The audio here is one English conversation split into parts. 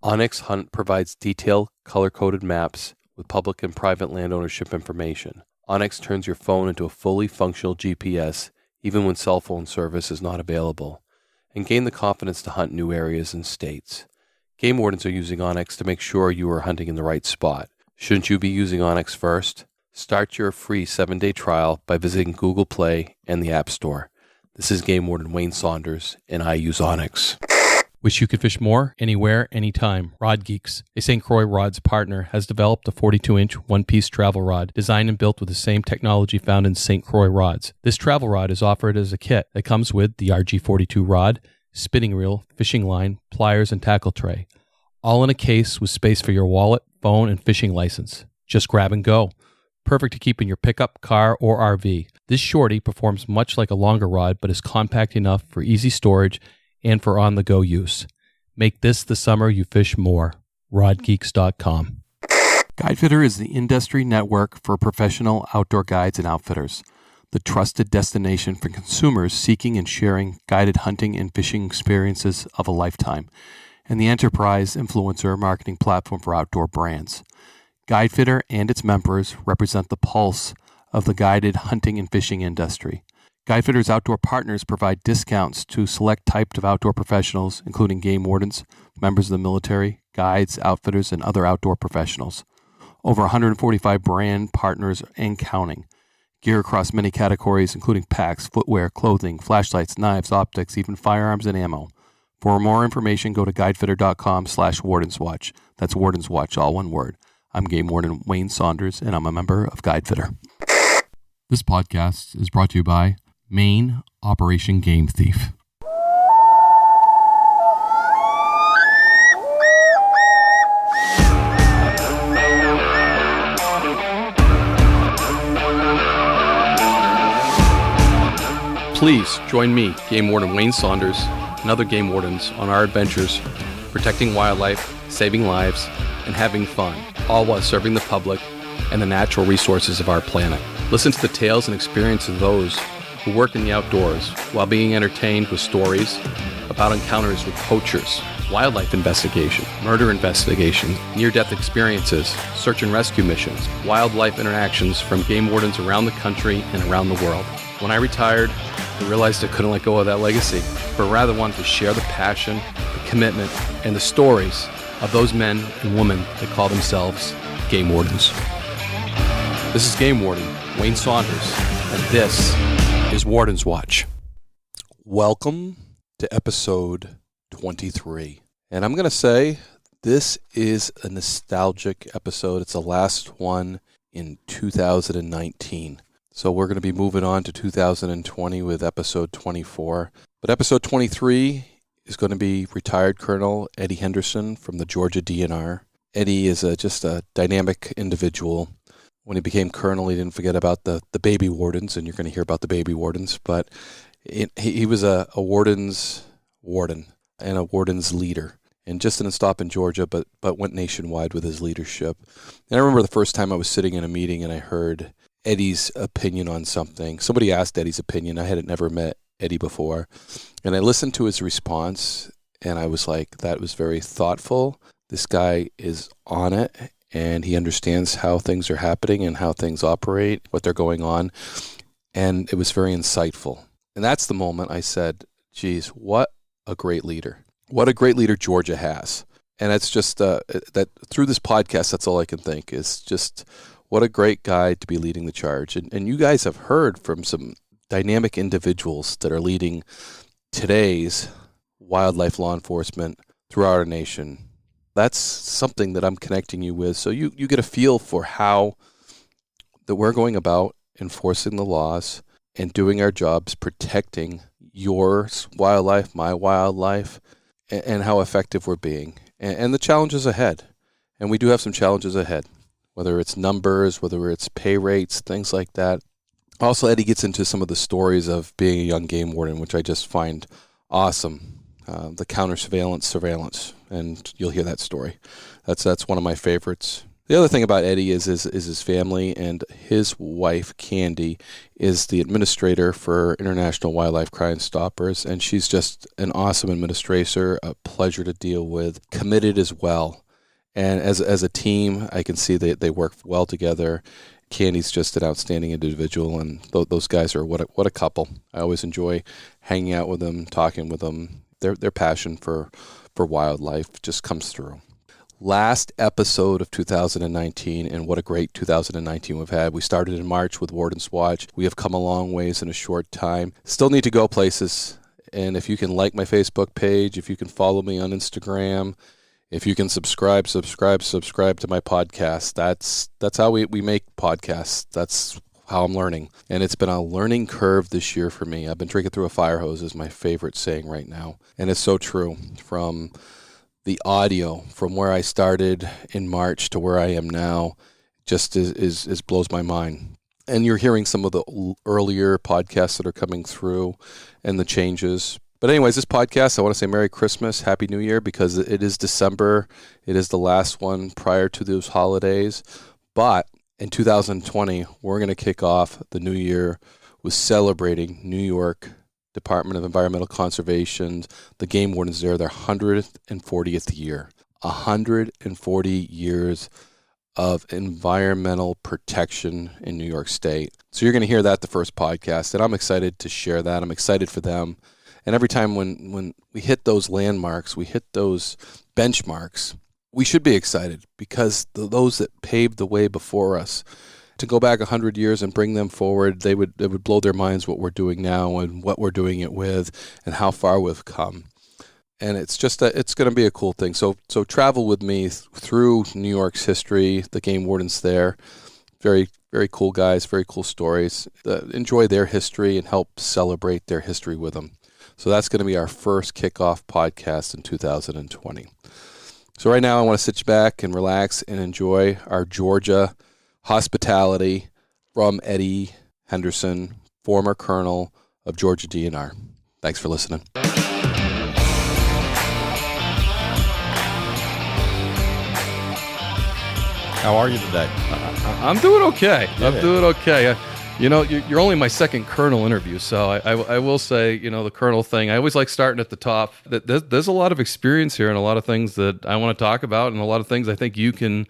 OnX Hunt provides detailed, color-coded maps with public and private land ownership information. OnX turns your phone into a fully functional GPS, even when cell phone service is not available, and gain the confidence to hunt new areas and states. Game wardens are using OnX to make sure you are hunting in the right spot. Shouldn't you be using OnX first? Start your free 7-day trial by visiting Google Play and the App Store. This is Game Warden Wayne Saunders, and I use OnX. Wish you could fish more, anywhere, anytime. RODgeeks, a St. Croix rods partner, has developed a 42-inch one-piece travel rod designed and built with the same technology found in St. Croix rods. This travel rod is offered as a kit that comes with the RG42 rod, spinning reel, fishing line, pliers, and tackle tray. All in a case with space for your wallet, phone, and fishing license. Just grab and go. Perfect to keep in your pickup, car, or RV. This shorty performs much like a longer rod, but is compact enough for easy storage and for on-the-go use. Make this the summer you fish more. RODgeeks.com. Guidefitter is the industry network for professional outdoor guides and outfitters, the trusted destination for consumers seeking and sharing guided hunting and fishing experiences of a lifetime, and the enterprise influencer marketing platform for outdoor brands. Guidefitter and its members represent the pulse of the guided hunting and fishing industry. Guidefitter's outdoor partners provide discounts to select types of outdoor professionals, including game wardens, members of the military, guides, outfitters, and other outdoor professionals. Over 145 brand partners and counting. Gear across many categories, including packs, footwear, clothing, flashlights, knives, optics, even firearms and ammo. For more information, go to guidefitter.com/wardenswatch. That's Warden's Watch, all one word. I'm Game Warden Wayne Saunders, and I'm a member of Guidefitter. This podcast is brought to you by Maine Operation Game Thief. Please join me, Game Warden Wayne Saunders, and other game wardens on our adventures protecting wildlife, saving lives, and having fun, all while serving the public and the natural resources of our planet. Listen to the tales and experiences of those who work in the outdoors while being entertained with stories about encounters with poachers, wildlife investigation, murder investigation, near-death experiences, search and rescue missions, wildlife interactions from game wardens around the country and around the world. When I retired, I realized I couldn't let go of that legacy, but rather wanted to share the passion, the commitment, and the stories of those men and women that call themselves game wardens. This is Game Warden Wayne Saunders, and this is Warden's Watch. Welcome to episode 23. And I'm going to say this is a nostalgic episode. It's the last one in 2019. So we're going to be moving on to 2020 with episode 24. But episode 23 is going to be retired Colonel Eddie Henderson from the Georgia DNR. Eddie is just a dynamic individual. When he became colonel, he didn't forget about the baby wardens, and you're going to hear about the baby wardens. But he was a warden's warden and a warden's leader. And just didn't stop in Georgia, but went nationwide with his leadership. And I remember the first time I was sitting in a meeting and I heard Eddie's opinion on something. Somebody asked Eddie's opinion. I hadn't never met Eddie before. And I listened to his response, and I was like, that was very thoughtful. This guy is on it, and he understands how things are happening and how things operate, what they're going on. And it was very insightful. And that's the moment I said, geez, what a great leader. What a great leader Georgia has. And it's just that through this podcast, that's all I can think is just what a great guy to be leading the charge. And you guys have heard from some dynamic individuals that are leading today's wildlife law enforcement throughout our nation. That's something that I'm connecting you with. So you get a feel for how that we're going about enforcing the laws and doing our jobs, protecting your wildlife, my wildlife, and how effective we're being. And the challenges ahead. And we do have some challenges ahead, whether it's numbers, whether it's pay rates, things like that. Also, Eddie gets into some of the stories of being a young game warden, which I just find awesome. The counter surveillance, and you'll hear that story. That's one of my favorites. The other thing about Eddie is his family, and his wife, Candy, is the administrator for International Wildlife Crime Stoppers, and she's just an awesome administrator, a pleasure to deal with, committed as well. And as a team, I can see they work well together. Candy's just an outstanding individual, and those guys are what a couple. I always enjoy hanging out with them, talking with them. Their passion for wildlife just comes through. Last episode of 2019, and what a great 2019 we've had. We started in March with Warden's Watch. We have come a long ways in a short time. Still need to go places, and if you can like my Facebook page, if you can follow me on Instagram, if you can subscribe to my podcast, that's how we make podcasts. That's how I'm learning. And it's been a learning curve this year for me. I've been drinking through a fire hose is my favorite saying right now. And it's so true. From the audio, from where I started in March to where I am now, just is blows my mind. And you're hearing some of the earlier podcasts that are coming through and the changes. But anyways, this podcast, I want to say Merry Christmas, Happy New Year, because it is December. It is the last one prior to those holidays. But in 2020, we're going to kick off the new year with celebrating New York Department of Environmental Conservation, the game wardens there, their 140th year. 140 years of environmental protection in New York State. So you're going to hear that the first podcast, and I'm excited to share that. I'm excited for them. And every time when we hit those landmarks, we hit those benchmarks, we should be excited because those that paved the way before us, to go back 100 years and bring them forward, it would blow their minds what we're doing now and what we're doing it with and how far we've come. And it's just it's going to be a cool thing. So travel with me through New York's history, the game wardens there. Very, very cool guys, very cool stories. Enjoy their history and help celebrate their history with them. So that's going to be our first kickoff podcast in 2020. So right now I want to sit back and relax and enjoy our Georgia hospitality from Eddie Henderson, former colonel of Georgia DNR. Thanks for listening. How are you today? I'm doing okay. Yeah. I'm doing okay. You're only my second colonel interview, so I will say, the colonel thing, I always like starting at the top. There's a lot of experience here and a lot of things that I want to talk about and a lot of things I think you can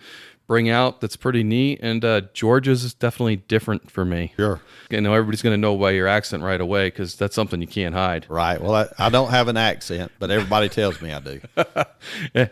bring out that's pretty neat. And Georgia's is definitely different for me. Sure. Everybody's going to know by your accent right away because that's something you can't hide. Right. Well, I don't have an accent, but everybody tells me I do.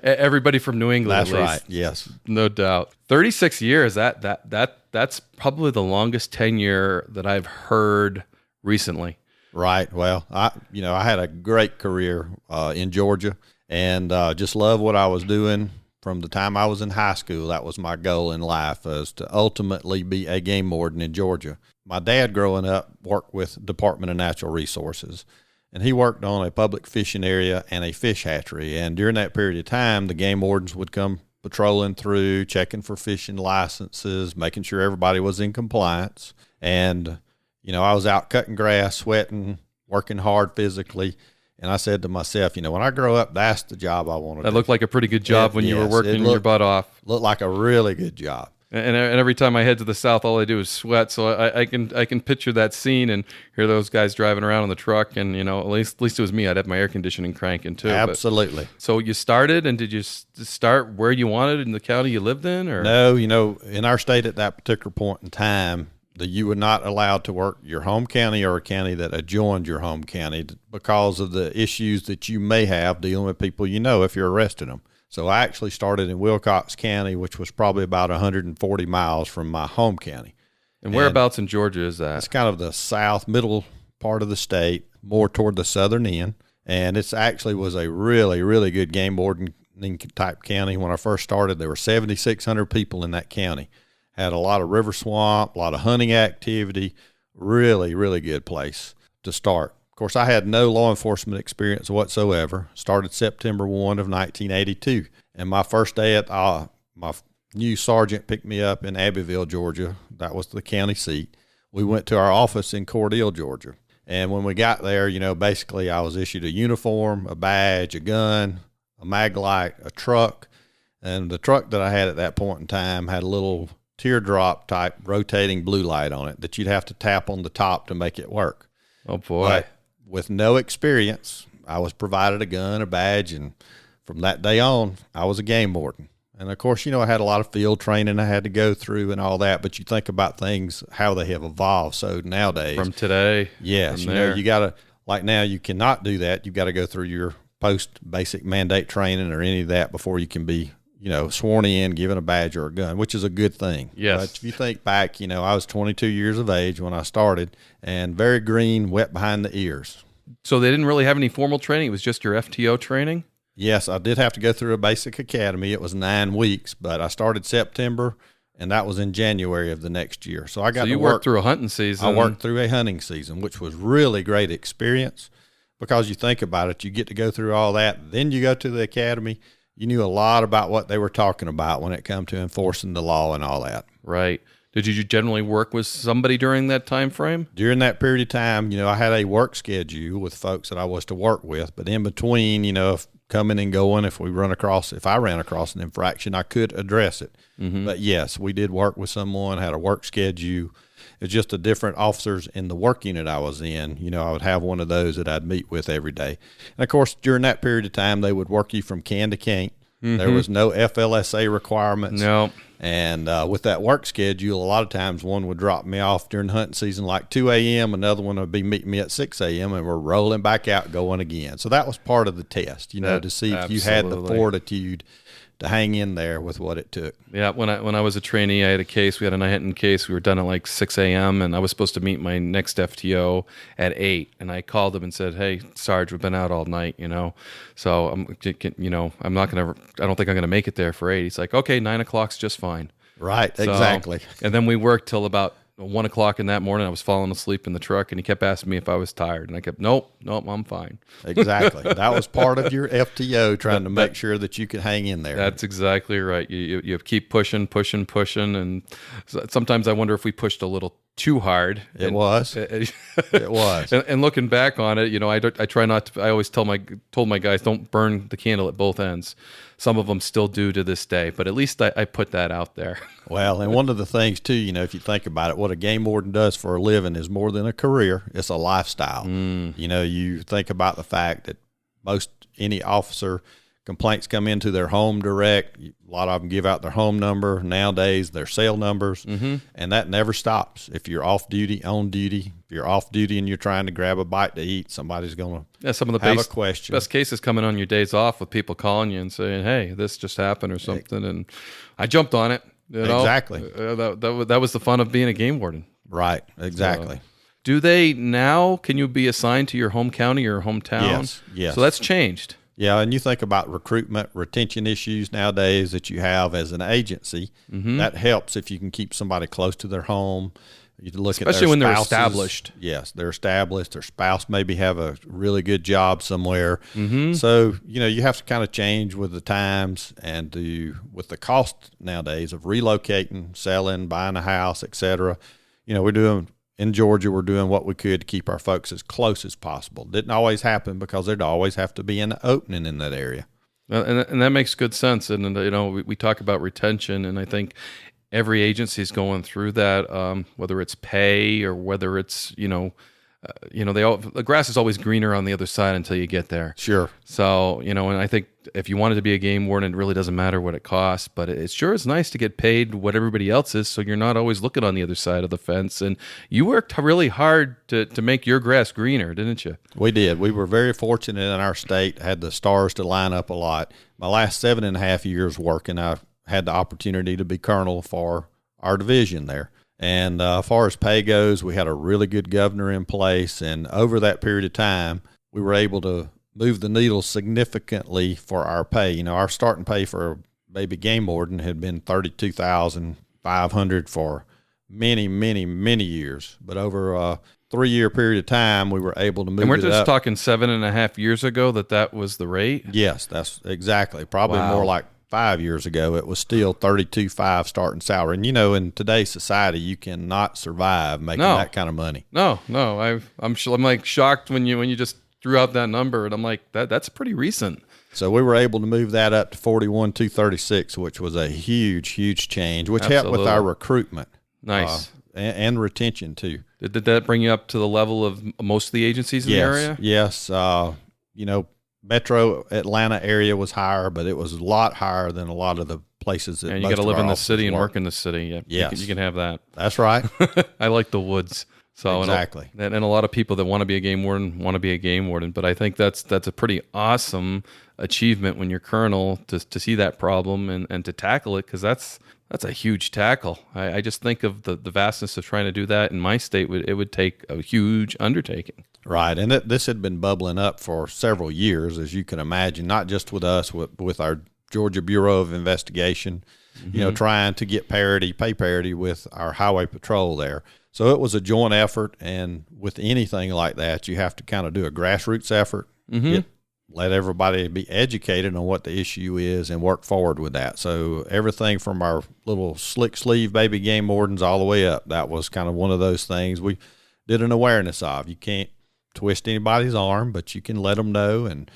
Everybody from New England, That's at least. right. Yes. No doubt. 36 years, that's probably the longest tenure that I've heard recently. Right. Well, I had a great career in Georgia and just love what I was doing from the time I was in high school. That was my goal in life, was to ultimately be a game warden in Georgia. My dad, growing up, worked with Department of Natural Resources, and he worked on a public fishing area and a fish hatchery. And during that period of time, the game wardens would come patrolling through, checking for fishing licenses, making sure everybody was in compliance. And, I was out cutting grass, sweating, working hard physically. And I said to myself, when I grow up, that's the job I want to do. That looked like a pretty good job when you were working your butt off. Looked like a really good job. And every time I head to the south, all I do is sweat. So I can picture that scene and hear those guys driving around in the truck. And, at least it was me. I'd have my air conditioning cranking too. Absolutely. So you started, and did you start where you wanted in the county you lived in? Or no, in our state at that particular point in time, you were not allowed to work your home county or a county that adjoined your home county because of the issues that you may have dealing with people if you're arresting them. So I actually started in Wilcox County, which was probably about 140 miles from my home county. And whereabouts in Georgia is that? It's kind of the south middle part of the state, more toward the southern end. And it's actually was a really, really good game warden type county. When I first started, there were 7,600 people in that county. Had a lot of river swamp, a lot of hunting activity, really, really good place to start. Of course, I had no law enforcement experience whatsoever. Started September 1 of 1982. And my first day at my new sergeant picked me up in Abbeville, Georgia. That was the county seat. We went to our office in Cordele, Georgia. And when we got there, basically I was issued a uniform, a badge, a gun, a mag light, a truck. And the truck that I had at that point in time had a little teardrop type rotating blue light on it that you'd have to tap on the top to make it work. Oh boy. But with no experience, I was provided a gun, a badge, and from that day on, I was a game warden. And of course, I had a lot of field training I had to go through and all that, but you think about things, how they have evolved. So nowadays. From today. Yes. You got to, like now, you cannot do that. You've got to go through your post-basic mandate training or any of that before you can be sworn in, given a badge or a gun, which is a good thing. Yes. But if you think back, I was 22 years of age when I started and very green, wet behind the ears. So they didn't really have any formal training? It was just your FTO training? Yes, I did have to go through a basic academy. It was 9 weeks, but I started September, and that was in January of the next year. So I got to work through a hunting season. I worked through a hunting season, which was really great experience because you think about it, you get to go through all that. Then you go to the academy. You knew a lot about what they were talking about when it come to enforcing the law and all that. Right. Did you generally work with somebody during that time frame? During that period of time, I had a work schedule with folks that I was to work with. But in between, if coming and going, if I ran across an infraction, I could address it. Mm-hmm. But yes, we did work with someone, had a work schedule. It's just the different officers in the work unit I was in. I would have one of those that I'd meet with every day. And, of course, during that period of time, they would work you from can to can't. Mm-hmm. There was no FLSA requirements. No. And with that work schedule, a lot of times one would drop me off during hunting season like 2 a.m., another one would be meeting me at 6 a.m., and we're rolling back out going again. So that was part of the test, to see if you had the fortitude to hang in there with what it took. Yeah, when I was a trainee, I had a case. We had a night hunting case. We were done at like 6 a.m., and I was supposed to meet my next FTO at 8. And I called him and said, "Hey, Sarge, we've been out all night, so I don't think I'm gonna make it there for 8." He's like, "Okay, 9 o'clock's just fine." Right, exactly. And then we worked till about 1 o'clock in that morning. I was falling asleep in the truck, and he kept asking me if I was tired, and I kept, nope, I'm fine. Exactly. That was part of your FTO, trying to make sure that you could hang in there. That's exactly right. You keep pushing, and sometimes I wonder if we pushed a little too hard. It was. It was. And looking back on it, I try not to. I always told my guys, don't burn the candle at both ends. Some of them still do to this day, but at least I put that out there. Well, and one of the things too, if you think about it, what a game warden does for a living is more than a career; it's a lifestyle. You think about the fact that any officer complaints come into their home direct. A lot of them give out their home number. Nowadays, their cell numbers, and that never stops. If you're off duty, on duty, if you're off duty and you're trying to grab a bite to eat, somebody's going to some of the have a question. Best cases coming on your days off with people calling you and saying, "Hey, this just happened" or something, and I jumped on it. Exactly. That was the fun of being a game warden. Right. Exactly. Do they now? Can you be assigned to your home county or hometown? Yes. So that's changed. Yeah, and you think about recruitment, retention issues nowadays that you have as an agency. Mm-hmm. That helps if you can keep somebody close to their home. You look especially at when spouses. They're established. Yes, they're established. Their spouse maybe have a really good job somewhere. Mm-hmm. So, you have to kind of change with the times and with the cost nowadays of relocating, selling, buying a house, etc. In Georgia, we're doing what we could to keep our folks as close as possible. Didn't always happen because there'd always have to be an opening in that area. And that makes good sense. And, we talk about retention, and I think every agency is going through that, whether it's pay or whether it's, the grass is always greener on the other side until you get there. Sure. So, and I think if you wanted to be a game warden, it really doesn't matter what it costs, but it sure is nice to get paid what everybody else is, so you're not always looking on the other side of the fence. And you worked really hard to make your grass greener, didn't you? We did. We were very fortunate in our state, had the stars to line up a lot. My last 7.5 years working, I had the opportunity to be colonel for our division there. And as far as pay goes, we had a really good governor in place. And over that period of time, we were able to move the needle significantly for our pay. Our starting pay for a baby game warden had been $32,500 for many, many, many years. But over a 3-year period of time, we were able to move it up. And we're just talking 7.5 years ago that was the rate? Yes, that's exactly. Probably Wow. more like 5 years ago, it was still $32,500 starting salary. And in today's society, you cannot survive making that kind of money. No. I'm like shocked when you just threw out that number, and I'm like, that's pretty recent. So we were able to move that up to 41,236, which was a huge change, which helped with our recruitment. Nice. And retention too. Did that bring you up to the level of most of the agencies in the area? Yes. Metro Atlanta area was higher, but it was a lot higher than a lot of the places that you got to live in the city and work in the city. Yeah, yes. You can have that. That's right. I like the woods. So exactly. And a lot of people that want to be a game warden want to be a game warden. But I think that's a pretty awesome achievement when you're colonel to see that problem and to tackle it, because that's a huge tackle. I just think of the vastness of trying to do that in my state. It would take a huge undertaking. Right, and this had been bubbling up for several years, as you can imagine, not just with us, with our Georgia Bureau of Investigation, trying to get pay parity with our highway patrol there. So it was a joint effort, and with anything like that, you have to kind of do a grassroots effort, let everybody be educated on what the issue is and work forward with that. So everything from our little slick sleeve baby game wardens all the way up, that was kind of one of those things we did an awareness of. You can't twist anybody's arm, but you can let them know and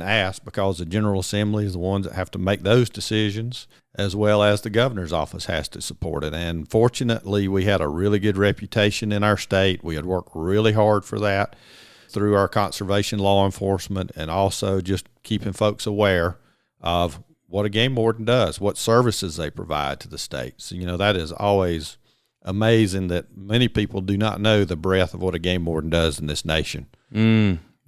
ask, because the General Assembly is the ones that have to make those decisions, as well as the governor's office has to support it. And fortunately, we had a really good reputation in our state. We had worked really hard for that through our conservation law enforcement, and also just keeping folks aware of what a game warden does, what services they provide to the state. So, that is always amazing that many people do not know the breadth of what a game warden does in this nation.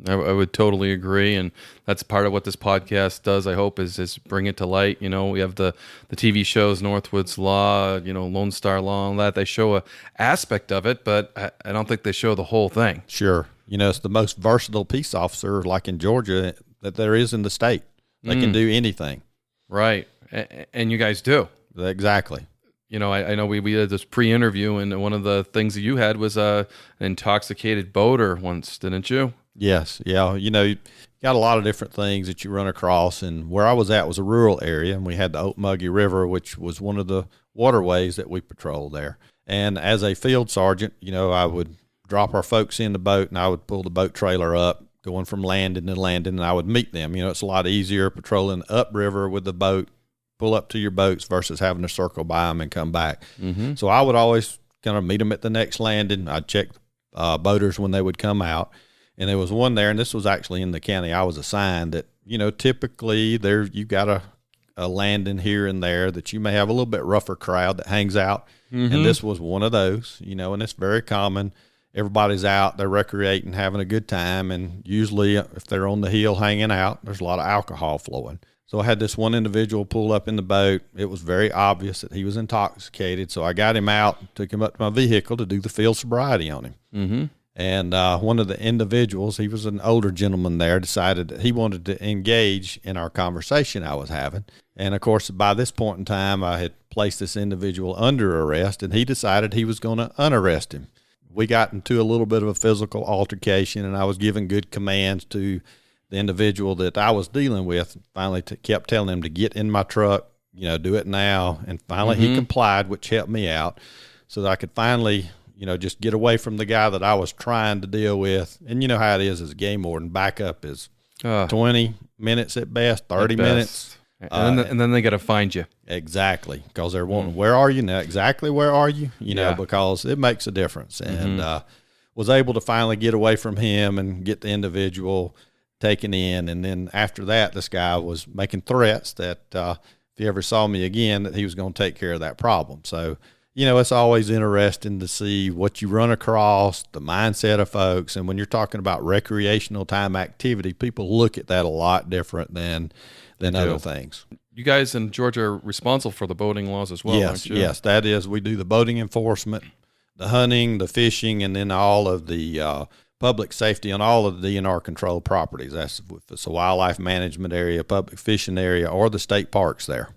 I would totally agree, and that's part of what this podcast does, I hope, is bring it to light. We have the TV shows, Northwood's Law, Lone Star Law, and that. They show a aspect of it, but I don't think they show the whole thing. Sure. It's the most versatile peace officer, like in Georgia, that there is in the state. They can do anything. Right, and you guys do. Exactly. I know we had this pre-interview, and one of the things that you had was an intoxicated boater once, didn't you? Yes. Yeah. You got a lot of different things that you run across, and where I was at was a rural area, and we had the Okmulgee River, which was one of the waterways that we patrolled there. And as a field sergeant, I would drop our folks in the boat, and I would pull the boat trailer up, going from landing to landing, and I would meet them. It's a lot easier patrolling upriver with the boat, pull up to your boats versus having to circle by them and come back. So I would always kind of meet them at the next landing. I'd check boaters when they would come out. And there was one there, and this was actually in the county I was assigned, that, typically there you got a landing here and there that you may have a little bit rougher crowd that hangs out. And this was one of those, and it's very common. Everybody's out, they're recreating, having a good time. And usually if they're on the hill hanging out, there's a lot of alcohol flowing. So I had this one individual pull up in the boat. It was very obvious that he was intoxicated. So I got him out, took him up to my vehicle to do the field sobriety on him. And one of the individuals, he was an older gentleman there, decided that he wanted to engage in our conversation I was having. And, of course, by this point in time, I had placed this individual under arrest, and he decided he was going to unarrest him. We got into a little bit of a physical altercation, and I was giving good commands to the individual that I was dealing with. Finally kept telling him to get in my truck, do it now. And finally he complied, which helped me out so that I could finally just get away from the guy that I was trying to deal with. And you know how it is as a game warden. Backup is 20 minutes at best, 30 minutes. And then they got to find you. Exactly, because they're wanting, where are you now? Exactly where are you? Because it makes a difference. And was able to finally get away from him and get the individual taken in. And then after that, this guy was making threats that if he ever saw me again, that he was going to take care of that problem. So, it's always interesting to see what you run across, the mindset of folks. And when you're talking about recreational time activity, people look at that a lot different than other things. You guys in Georgia are responsible for the boating laws as well, aren't you? Yes, that is. We do the boating enforcement, the hunting, the fishing, and then all of the public safety on all of the DNR controlled properties. That's if it's a wildlife management area, public fishing area, or the state parks there.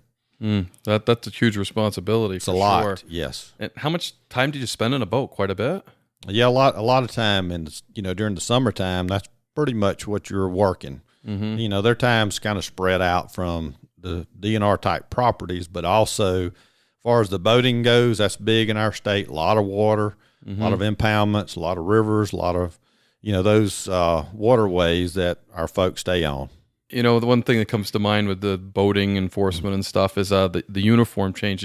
That's a huge responsibility. It's a lot, yes. And how much time did you spend in a boat? Quite a bit? Yeah, a lot of time. And, during the summertime, that's pretty much what you're working. Their time's kind of spread out from the DNR type properties, but also as far as the boating goes, that's big in our state. A lot of water, a lot of impoundments, a lot of rivers, a lot of, those waterways that our folks stay on. You know, the one thing that comes to mind with the boating enforcement and stuff is the uniform change.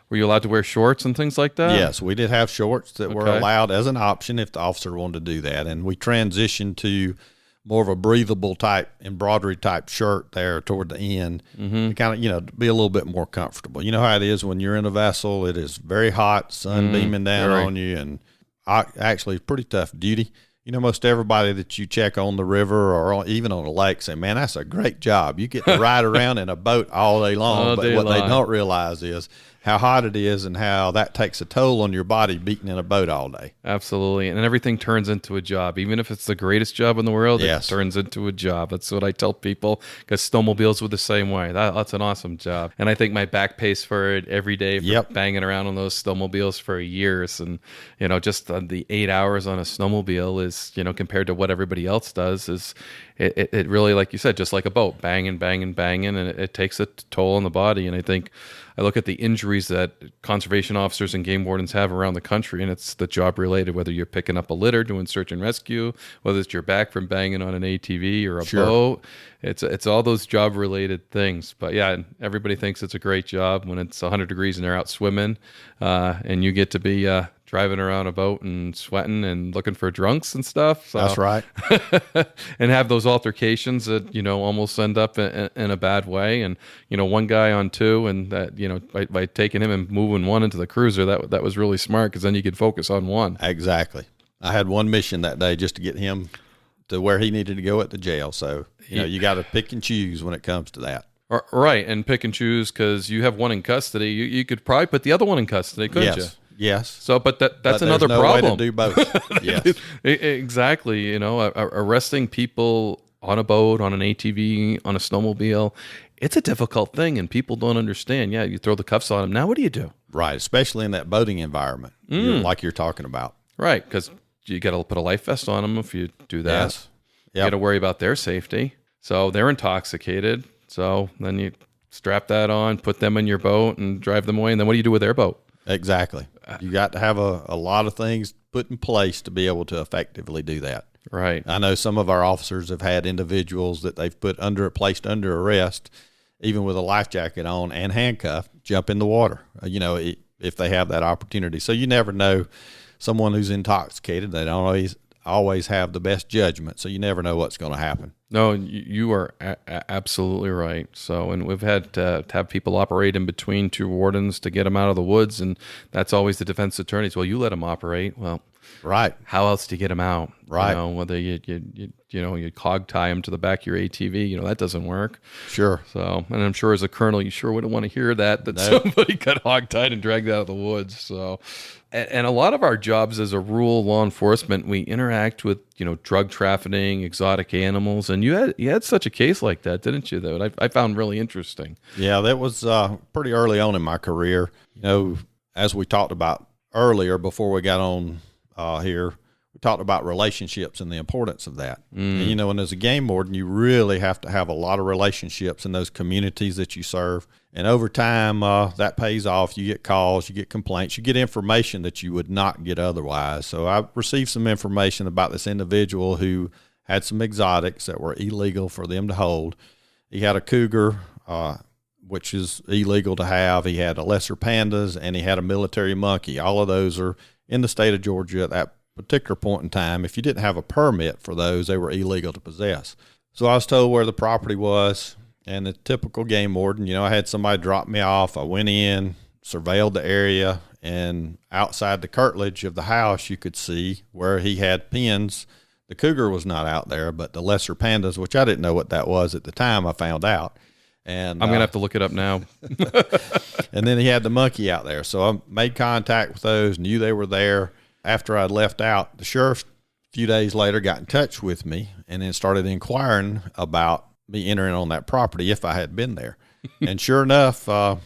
Were you allowed to wear shorts and things like that? Yes, we did have shorts that were allowed as an option if the officer wanted to do that. And we transitioned to more of a breathable type, embroidery type shirt there toward the end to kind of, you know, be a little bit more comfortable. You know how it is when you're in a vessel, it is very hot, sun beaming down on you, and actually pretty tough duty. You know, most everybody that you check on the river or even on the lake say, man, that's a great job. You get to ride around in a boat all day long. But what they don't realize is how hot it is and how that takes a toll on your body beating in a boat all day. Absolutely. And everything turns into a job. Even if it's the greatest job in the world, it turns into a job. That's what I tell people, because snowmobiles were the same way. That's an awesome job. And I think my back pays for it every day for banging around on those snowmobiles for years. And, you know, just the 8 hours on a snowmobile is, you know, compared to what everybody else does, is it really, like you said, just like a boat, banging, and it takes a toll on the body. And I think I look at the injuries that conservation officers and game wardens have around the country, and it's the job related, whether you're picking up a litter, doing search and rescue, whether it's your back from banging on an ATV or a boat. It's all those job related things. But yeah, everybody thinks it's a great job when it's 100 degrees and they're out swimming, and you get to be driving around a boat and sweating and looking for drunks and stuff. So, that's right. And have those altercations that, you know, almost end up in a bad way. And, you know, one guy on two, and that, you know, by taking him and moving one into the cruiser, that was really smart, because then you could focus on one. Exactly. I had one mission that day just to get him to where he needed to go at the jail. So, you know, you got to pick and choose when it comes to that. Right. And pick and choose, because you have one in custody. You could probably put the other one in custody, couldn't you? Yes. So, but that's another no problem. Way to do both. Yes. Exactly. You know, arresting people on a boat, on an ATV, on a snowmobile, it's a difficult thing, and people don't understand. Yeah, you throw the cuffs on them. Now, what do you do? Right, especially in that boating environment, like you're talking about. Right, because you got to put a life vest on them if you do that. Yes. You got to worry about their safety. So they're intoxicated. So then you strap that on, put them in your boat, and drive them away. And then what do you do with their boat? Exactly. You got to have a lot of things put in place to be able to effectively do that. Right. I know some of our officers have had individuals that they've placed under arrest, even with a life jacket on and handcuffed, jump in the water, you know, if they have that opportunity. So you never know. Someone who's intoxicated, they don't always have the best judgment, so you never know what's going to happen. No, you are absolutely right. So, and we've had to have people operate in between two wardens to get them out of the woods, and that's always the defense attorneys. Well, you let them operate. Well, right. How else to get them out? Right. You know, whether you hog tie them to the back of your ATV, you know, that doesn't work. Sure. So, and I'm sure as a colonel, you sure wouldn't want to hear that somebody got hog tied and dragged out of the woods. So, and a lot of our jobs as a rural law enforcement, we interact with, you know, drug trafficking, exotic animals, and you had such a case like that, didn't you? That I found really interesting. Yeah, that was pretty early on in my career. You know, as we talked about earlier before we got on here, we talked about relationships and the importance of that. And, you know, and as a game warden, you really have to have a lot of relationships in those communities that you serve. And over time, that pays off. You get calls, you get complaints, you get information that you would not get otherwise. So I received some information about this individual who had some exotics that were illegal for them to hold. He had a cougar, which is illegal to have. He had a lesser pandas, and he had a military monkey. All of those are in the state of Georgia at that particular point in time. If you didn't have a permit for those, they were illegal to possess. So I was told where the property was, and the typical game warden, you know, I had somebody drop me off. I went in, surveilled the area, and outside the curtilage of the house, you could see where he had pens. The cougar was not out there, but the lesser pandas, which I didn't know what that was at the time, I found out. And I'm going to have to look it up now. And then he had the monkey out there. So I made contact with those, knew they were there. After I'd left out, the sheriff, a few days later, got in touch with me and then started inquiring about me entering on that property if I had been there. And sure enough, the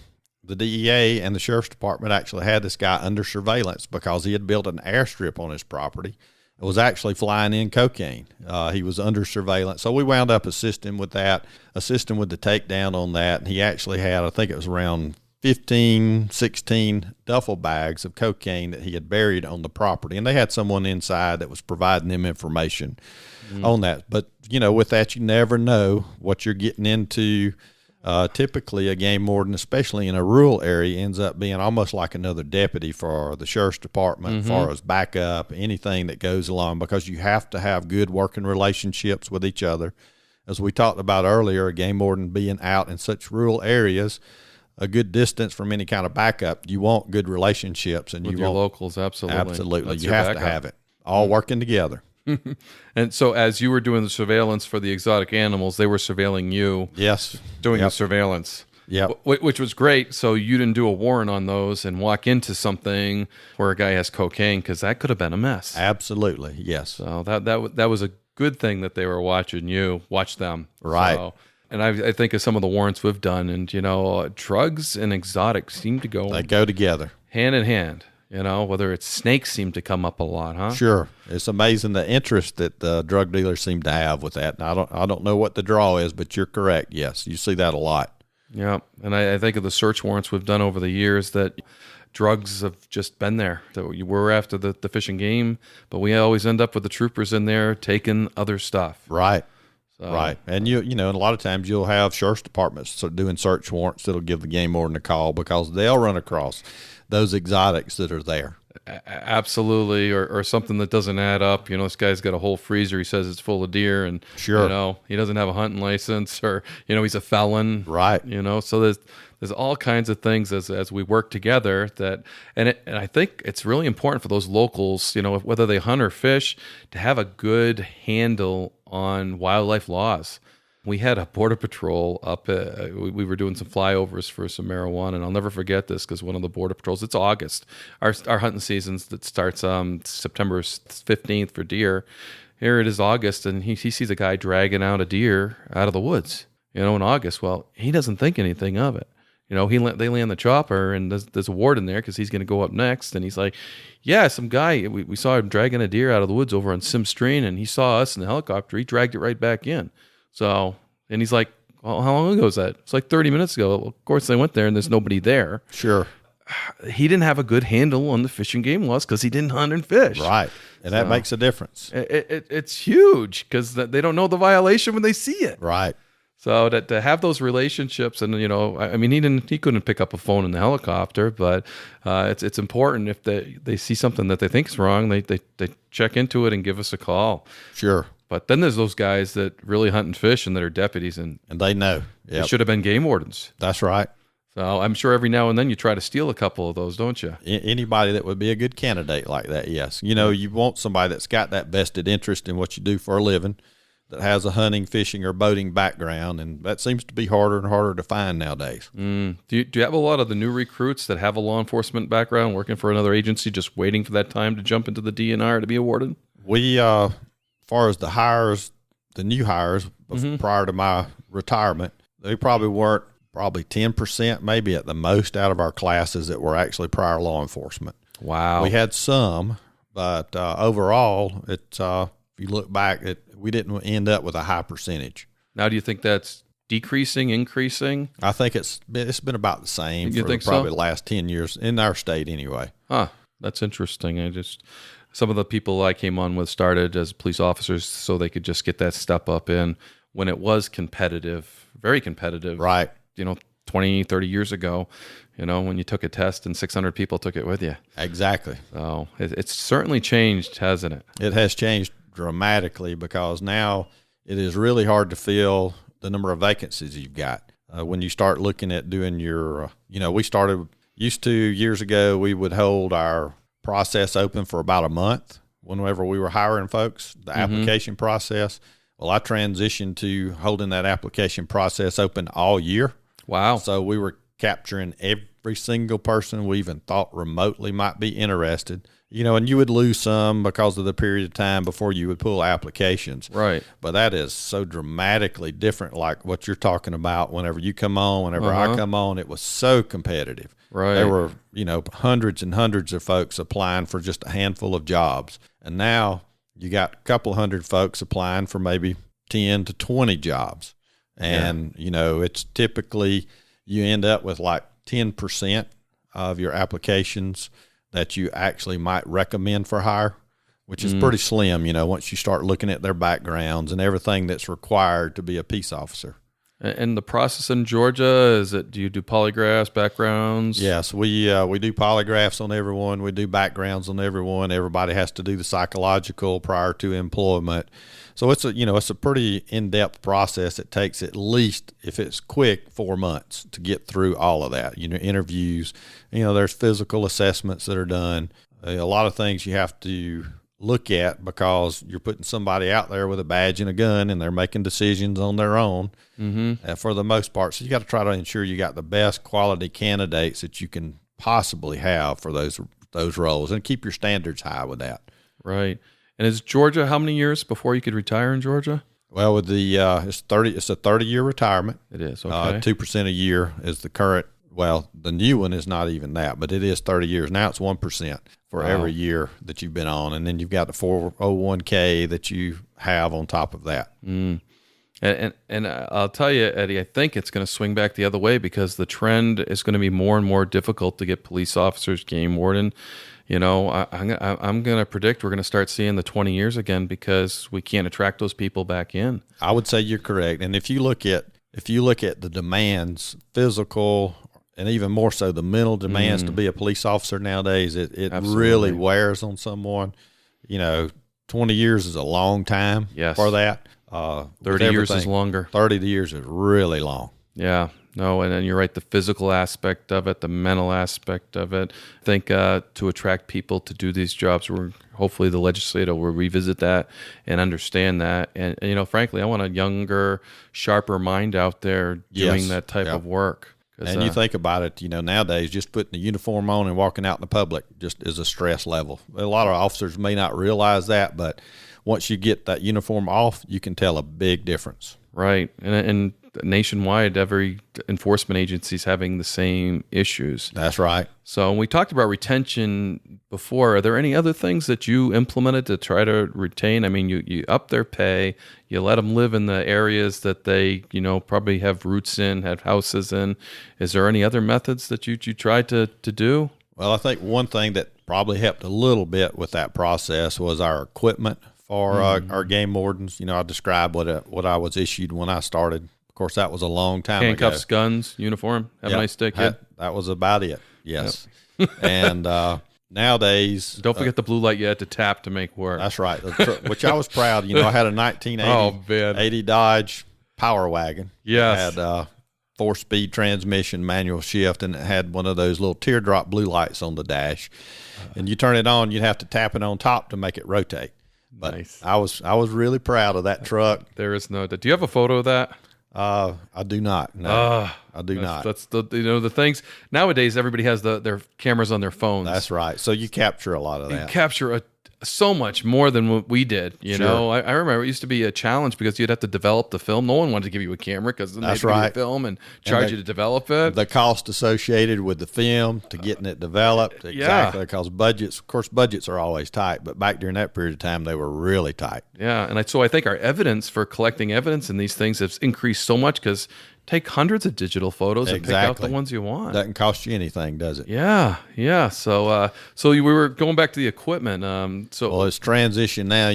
DEA and the sheriff's department actually had this guy under surveillance because he had built an airstrip on his property. It was actually flying in cocaine. He was under surveillance. So we wound up assisting with that, assisting with the takedown on that. And he actually had, I think it was around 15, 16 duffel bags of cocaine that he had buried on the property. And they had someone inside that was providing them information on that. But, with that, you never know what you're getting into. Typically, a game warden, especially in a rural area, ends up being almost like another deputy for the sheriff's department, as far as backup, anything that goes along, because you have to have good working relationships with each other. As we talked about earlier, a game warden being out in such rural areas, a good distance from any kind of backup, you want good relationships, and with you your want locals, absolutely. That's you have to have it all working together. And so, as you were doing the surveillance for the exotic animals, they were surveilling you. Yes, doing the surveillance. Yeah, which was great. So you didn't do a warrant on those and walk into something where a guy has cocaine, because that could have been a mess. Absolutely, yes. So that was a good thing that they were watching you, watch them. Right. So, and I think of some of the warrants we've done, and drugs and exotics seem to they go together, hand in hand. Whether it's snakes seem to come up a lot, huh? Sure. It's amazing the interest that the drug dealers seem to have with that. And I don't know what the draw is, but you're correct. Yes, you see that a lot. Yeah, and I think of the search warrants we've done over the years that drugs have just been there. That we're after the fish and game, but we always end up with the troopers in there taking other stuff. Right. So, right. And and a lot of times you'll have sheriff's departments doing search warrants that'll give the game warden a call, because they'll run across those exotics that are there. Absolutely. Or something that doesn't add up. This guy's got a whole freezer. He says it's full of deer, and sure, he doesn't have a hunting license, or he's a felon. Right. So there's all kinds of things as we work together and I think it's really important for those locals, whether they hunt or fish, to have a good handle on wildlife laws. We had a border patrol up. We were doing some flyovers for some marijuana, and I'll never forget this, because one of the border patrols. It's August. Our hunting seasons that starts September 15th for deer. Here it is August, and he sees a guy dragging out a deer out of the woods. In August. Well, he doesn't think anything of it. They land the chopper, and there's a warden there because he's going to go up next, and he's like, "Yeah, some guy. We saw him dragging a deer out of the woods over on Sim Stream, and he saw us in the helicopter. He dragged it right back in." So, and he's like, "Well, how long ago was that?" It's like 30 minutes ago. Well, of course, they went there and there's nobody there. Sure. He didn't have a good handle on the fish and game laws because he didn't hunt and fish. Right. And that makes a difference. It's huge, because they don't know the violation when they see it. Right. So to have those relationships, and he couldn't pick up a phone in the helicopter, but it's important if they see something that they think is wrong, they check into it and give us a call. Sure. But then there's those guys that really hunt and fish and that are deputies, and they know. They should have been game wardens. That's right. So I'm sure every now and then you try to steal a couple of those, don't you? Anybody that would be a good candidate like that, yes. You want somebody that's got that vested interest in what you do for a living, that has a hunting, fishing, or boating background, and that seems to be harder and harder to find nowadays. Do you have a lot of the new recruits that have a law enforcement background working for another agency, just waiting for that time to jump into the DNR to be awarded? We, as far as the new hires, prior to my retirement, they probably weren't 10%, maybe at the most, out of our classes that were actually prior law enforcement. Wow. We had some, but overall, it's if you look back, we didn't end up with a high percentage. Now, do you think that's decreasing, increasing? I think it's been about the same for probably the last 10 years in our state anyway. Huh. That's interesting. Some of the people I came on with started as police officers so they could just get that step up in when it was competitive, very competitive. Right. 20, 30 years ago, when you took a test and 600 people took it with you. Exactly. So it's certainly changed, hasn't it? It has changed dramatically, because now it is really hard to fill the number of vacancies you've got. When you start looking at doing your, years ago, we would hold our process open for about a month whenever we were hiring folks, the application process. Well, I transitioned to holding that application process open all year. Wow. So we were capturing every single person we even thought remotely might be interested. And you would lose some because of the period of time before you would pull applications. Right. But that is so dramatically different, like what you're talking about. Whenever you come on, whenever I come on, it was so competitive. Right. There were, hundreds and hundreds of folks applying for just a handful of jobs. And now you got a couple hundred folks applying for maybe 10 to 20 jobs. And, it's typically you end up with like 10% of your applications that you actually might recommend for hire, which is pretty slim, once you start looking at their backgrounds and everything that's required to be a peace officer. And the process in Georgia, do you do polygraphs, backgrounds? Yes, we do polygraphs on everyone. We do backgrounds on everyone. Everybody has to do the psychological prior to employment. So it's a pretty in-depth process. It takes at least, if it's quick, 4 months to get through all of that. Interviews, there's physical assessments that are done. A lot of things you have to look at because you're putting somebody out there with a badge and a gun and they're making decisions on their own for the most part. So you got to try to ensure you got the best quality candidates that you can possibly have for those roles and keep your standards high with that. Right. And is Georgia, how many years before you could retire in Georgia? Well, with the it's a 30-year retirement. It is, okay. 2% a year is the current. Well, the new one is not even that, but it is 30 years. Now it's 1% for every year that you've been on. And then you've got the 401k that you have on top of that. And I'll tell you, Eddie, I think it's going to swing back the other way because the trend is going to be more and more difficult to get police officers, game warden. I'm going to predict we're going to start seeing the 20 years again because we can't attract those people back in. I would say you're correct. And if you look at the demands, physical, and even more so the mental demands to be a police officer nowadays, it really wears on someone. 20 years is a long time for that. 30 years is longer. 30 years is really long. Yeah. No, and then you're right, the physical aspect of it, the mental aspect of it. I think to attract people to do these jobs, hopefully the legislature will revisit that and understand that. And, frankly, I want a younger, sharper mind out there doing that type of work. And you think about it, nowadays just putting the uniform on and walking out in the public just is a stress level. A lot of officers may not realize that, but once you get that uniform off, you can tell a big difference. Right. And nationwide, every enforcement agency is having the same issues. That's right. So we talked about retention before. Are there any other things that you implemented to try to retain? I mean, you up their pay, you let them live in the areas that they, probably have roots in, have houses in. Is there any other methods that you tried to do? Well, I think one thing that probably helped a little bit with that process was our equipment for our game wardens. I described what I was issued when I started. Of course, that was a long time ago. Handcuffs, guns, uniform. Have a nice day, kid. That was about it. Yes. Yep. And nowadays, don't forget the blue light you had to tap to make work. That's right. Which I was proud. I had a 1980 Dodge Power Wagon. Yes. It had 4-speed transmission, manual shift, and it had one of those little teardrop blue lights on the dash. And you turn it on, you'd have to tap it on top to make it rotate. But nice. I was really proud of that truck. There is no doubt. Do you have a photo of that? I do not. No, I do not. That's the things nowadays. Everybody has their cameras on their phones. That's right. So you capture a lot of that. You capture so much more than what we did. You know, I remember it used to be a challenge because you'd have to develop the film. No one wanted to give you a camera because then they'd give you a film and charge you to develop it. The cost associated with the film to getting it developed. Exactly. Because budgets are always tight, but back during that period of time, they were really tight. Yeah. And so I think our evidence for collecting evidence in these things has increased so much because take hundreds of digital photos and pick out the ones you want. Doesn't cost you anything, does it? Yeah. So we were going back to the equipment. Well, it's transition now.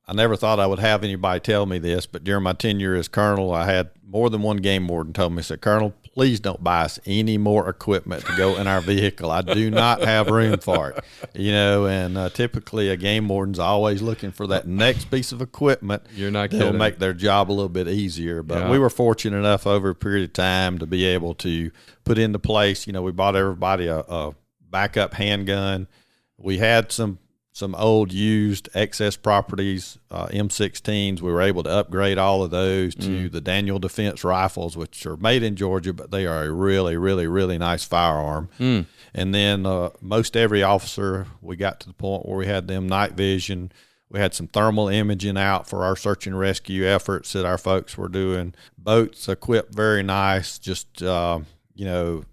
I never thought I would have anybody tell me this, but during my tenure as colonel, I had more than one game warden told me, said, "Colonel, please don't buy us any more equipment to go in our vehicle. I do not have room for it." And typically a game warden's always looking for that next piece of equipment. You're not that'll kidding. make their job a little bit easier. But we were fortunate enough over a period of time to be able to put into place. We bought everybody a backup handgun. We had some old used excess properties, M16s. We were able to upgrade all of those to the Daniel Defense rifles, which are made in Georgia, but they are a really, really, really nice firearm. And then most every officer, we got to the point where we had them night vision. We had some thermal imaging out for our search and rescue efforts that our folks were doing. Boats equipped very nice. Just,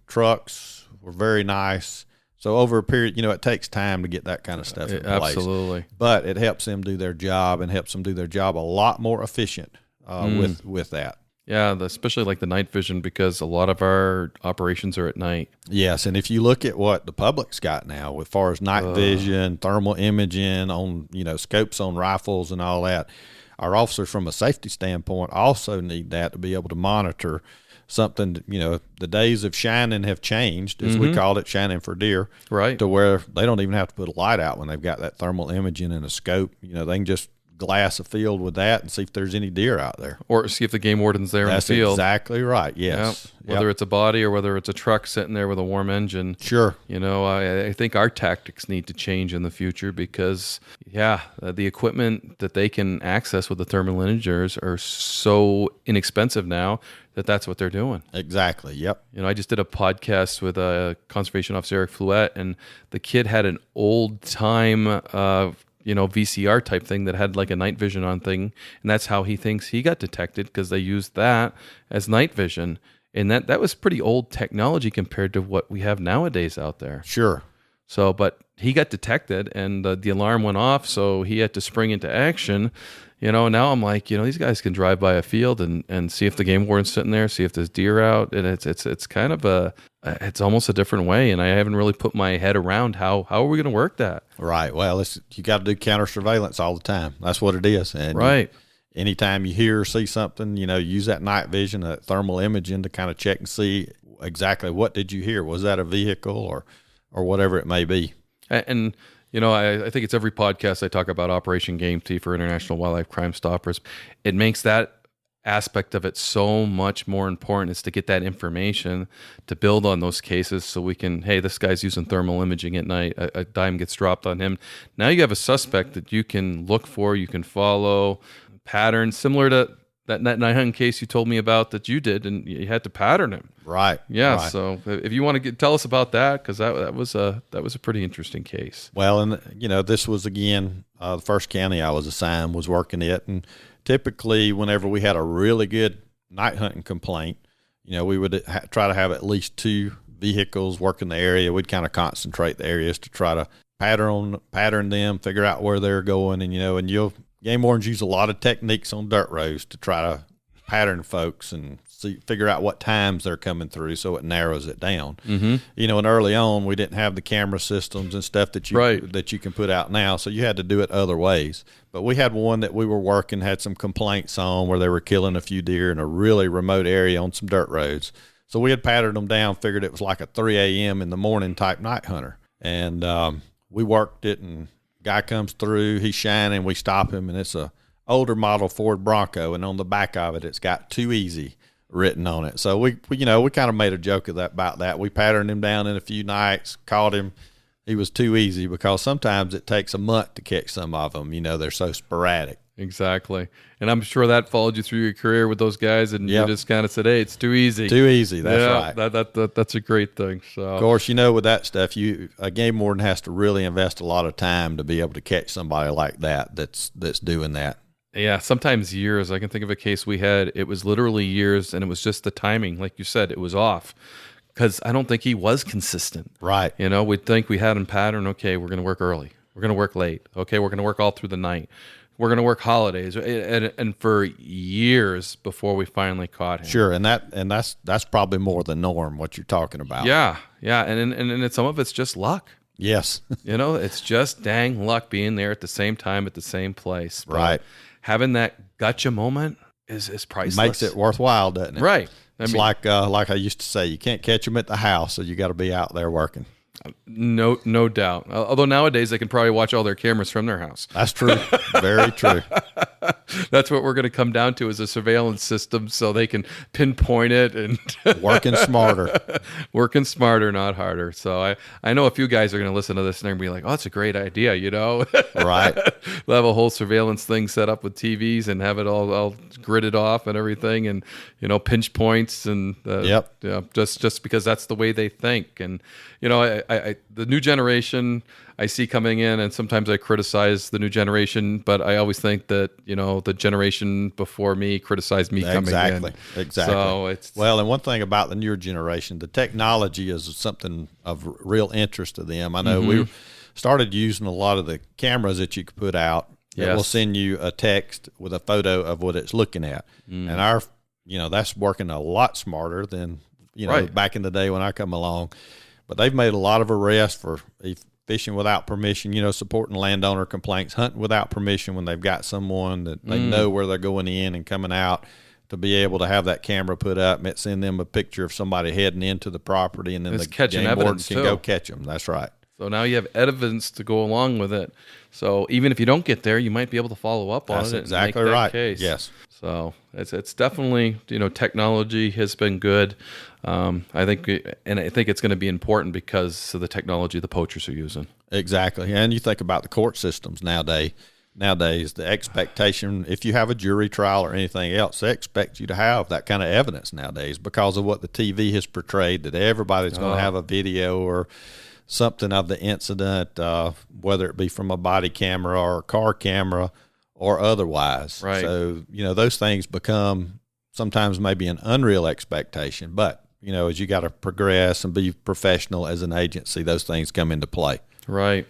trucks were very nice. So over a period, it takes time to get that kind of stuff in place. Absolutely. But it helps them do their job and helps them do their job a lot more efficient with that. Yeah, especially like the night vision, because a lot of our operations are at night. Yes, and if you look at what the public's got now, as far as night vision, thermal imaging on, scopes on rifles and all that, our officers from a safety standpoint also need that to be able to monitor something. The days of shining have changed, as we called it, shining for deer, right? To where they don't even have to put a light out when they've got that thermal imaging and a scope. They can just glass a field with that and see if there's any deer out there, or see if the game warden's there That's in the field. Exactly right. Yes. Yep. Whether it's a body or whether it's a truck sitting there with a warm engine. Sure. I think our tactics need to change in the future, because the equipment that they can access with the thermal imagers are so inexpensive now that's what they're doing. Exactly. Yep. I just did a podcast with a conservation officer, Eric Flouette, and the kid had an old time VCR type thing that had like a night vision on thing, and that's how he thinks he got detected, because they used that as night vision, and that was pretty old technology compared to what we have nowadays out there. Sure. So, but he got detected, and the alarm went off, so he had to spring into action. Now I'm like, these guys can drive by a field and see if the game warden's sitting there, see if there's deer out, and it's kind of it's almost a different way, and I haven't really put my head around how are we going to work that. Right. Well, you got to do counter surveillance all the time. That's what it is. And right. Anytime you hear or see something, use that night vision, that thermal imaging to kind of check and see exactly what did you hear. Was that a vehicle or whatever it may be? And I think it's every podcast I talk about Operation Game Thief for International Wildlife Crime Stoppers. It makes that aspect of it so much more important, is to get that information to build on those cases, so we can, hey, this guy's using thermal imaging at night, a dime gets dropped on him. Now you have a suspect that you can look for, you can follow patterns, similar to that night hunting case you told me about that you did, and you had to pattern him. Right. Yeah. Right. So if you want to tell us about that, because that was a pretty interesting case. Well, and this was again the first county I was assigned was working it, and typically whenever we had a really good night hunting complaint, we would try to have at least 2 vehicles working the area. We'd kind of concentrate the areas to try to pattern them, figure out where they're going, and game wardens use a lot of techniques on dirt roads to try to pattern folks and figure out what times they're coming through, so it narrows it down. Mm-hmm. And early on we didn't have the camera systems and stuff that you can put out now, so you had to do it other ways. But we had one that we were working, had some complaints on where they were killing a few deer in a really remote area on some dirt roads. So we had patterned them down, figured it was like a 3 a.m. in the morning type night hunter, and we worked it, and guy comes through, he's shining, we stop him, and it's a older model Ford Bronco, and on the back of it, it's got "Too Easy" written on it. So we kind of made a joke about that. We patterned him down in a few nights, caught him. He was too easy, because sometimes it takes a month to catch some of them. They're so sporadic. Exactly. And I'm sure that followed you through your career with those guys, and you just kind of said, hey, it's too easy. Too easy. That's right. That's a great thing. So, of course, with that stuff, a game warden has to really invest a lot of time to be able to catch somebody like that's doing that. Yeah, sometimes years. I can think of a case we had. It was literally years, and it was just the timing. Like you said, it was off, because I don't think he was consistent. Right. We'd think we had him pattern. Okay, we're going to work early. We're going to work late. Okay, we're going to work all through the night. We're going to work holidays, and for years before we finally caught him. Sure, and that's probably more the norm, what you're talking about. Yeah, and some of it's just luck. Yes. It's just dang luck being there at the same time at the same place. But right. Having that gotcha moment is priceless. Makes it worthwhile, doesn't it? Right. It's like I used to say, you can't catch them at the house, so you got to be out there working. No doubt. Although nowadays they can probably watch all their cameras from their house. That's true. Very true. That's what we're going to come down to, is a surveillance system, so they can pinpoint it and working smarter. Working smarter, not harder. So I know a few guys are going to listen to this and they're going to be like, oh, that's a great idea, Right. We'll have a whole surveillance thing set up with TVs and have it all gridded off and everything, and pinch points and just because that's the way they think. And I the new generation I see coming in, and sometimes I criticize the new generation, but I always think that the generation before me criticized me coming in. Exactly. So and one thing about the newer generation, the technology is something of real interest to them. I know we started using a lot of the cameras that you could put out that will send you a text with a photo of what it's looking at, and our that's working a lot smarter than, Right. back in the day when I come along. But they've made a lot of arrests for fishing without permission, supporting landowner complaints, hunting without permission when they've got someone that they know where they're going in and coming out, to be able to have that camera put up and send them a picture of somebody heading into the property, and then It's the catching game warden evidence, can too. go catch them. That's right. So now you have evidence to go along with it. So even if you don't get there, you might be able to follow up on That's it. exactly and make that right. Case. Yes. So it's definitely, technology has been good. I think it's going to be important because of the technology the poachers are using. Exactly. And you think about the court systems nowadays, the expectation, if you have a jury trial or anything else, they expect you to have that kind of evidence nowadays because of what the TV has portrayed, that everybody's going to have a video or something of the incident, whether it be from a body camera or a car camera or otherwise. Right. So, those things become sometimes maybe an unreal expectation. But, as you got to progress and be professional as an agency, those things come into play. Right.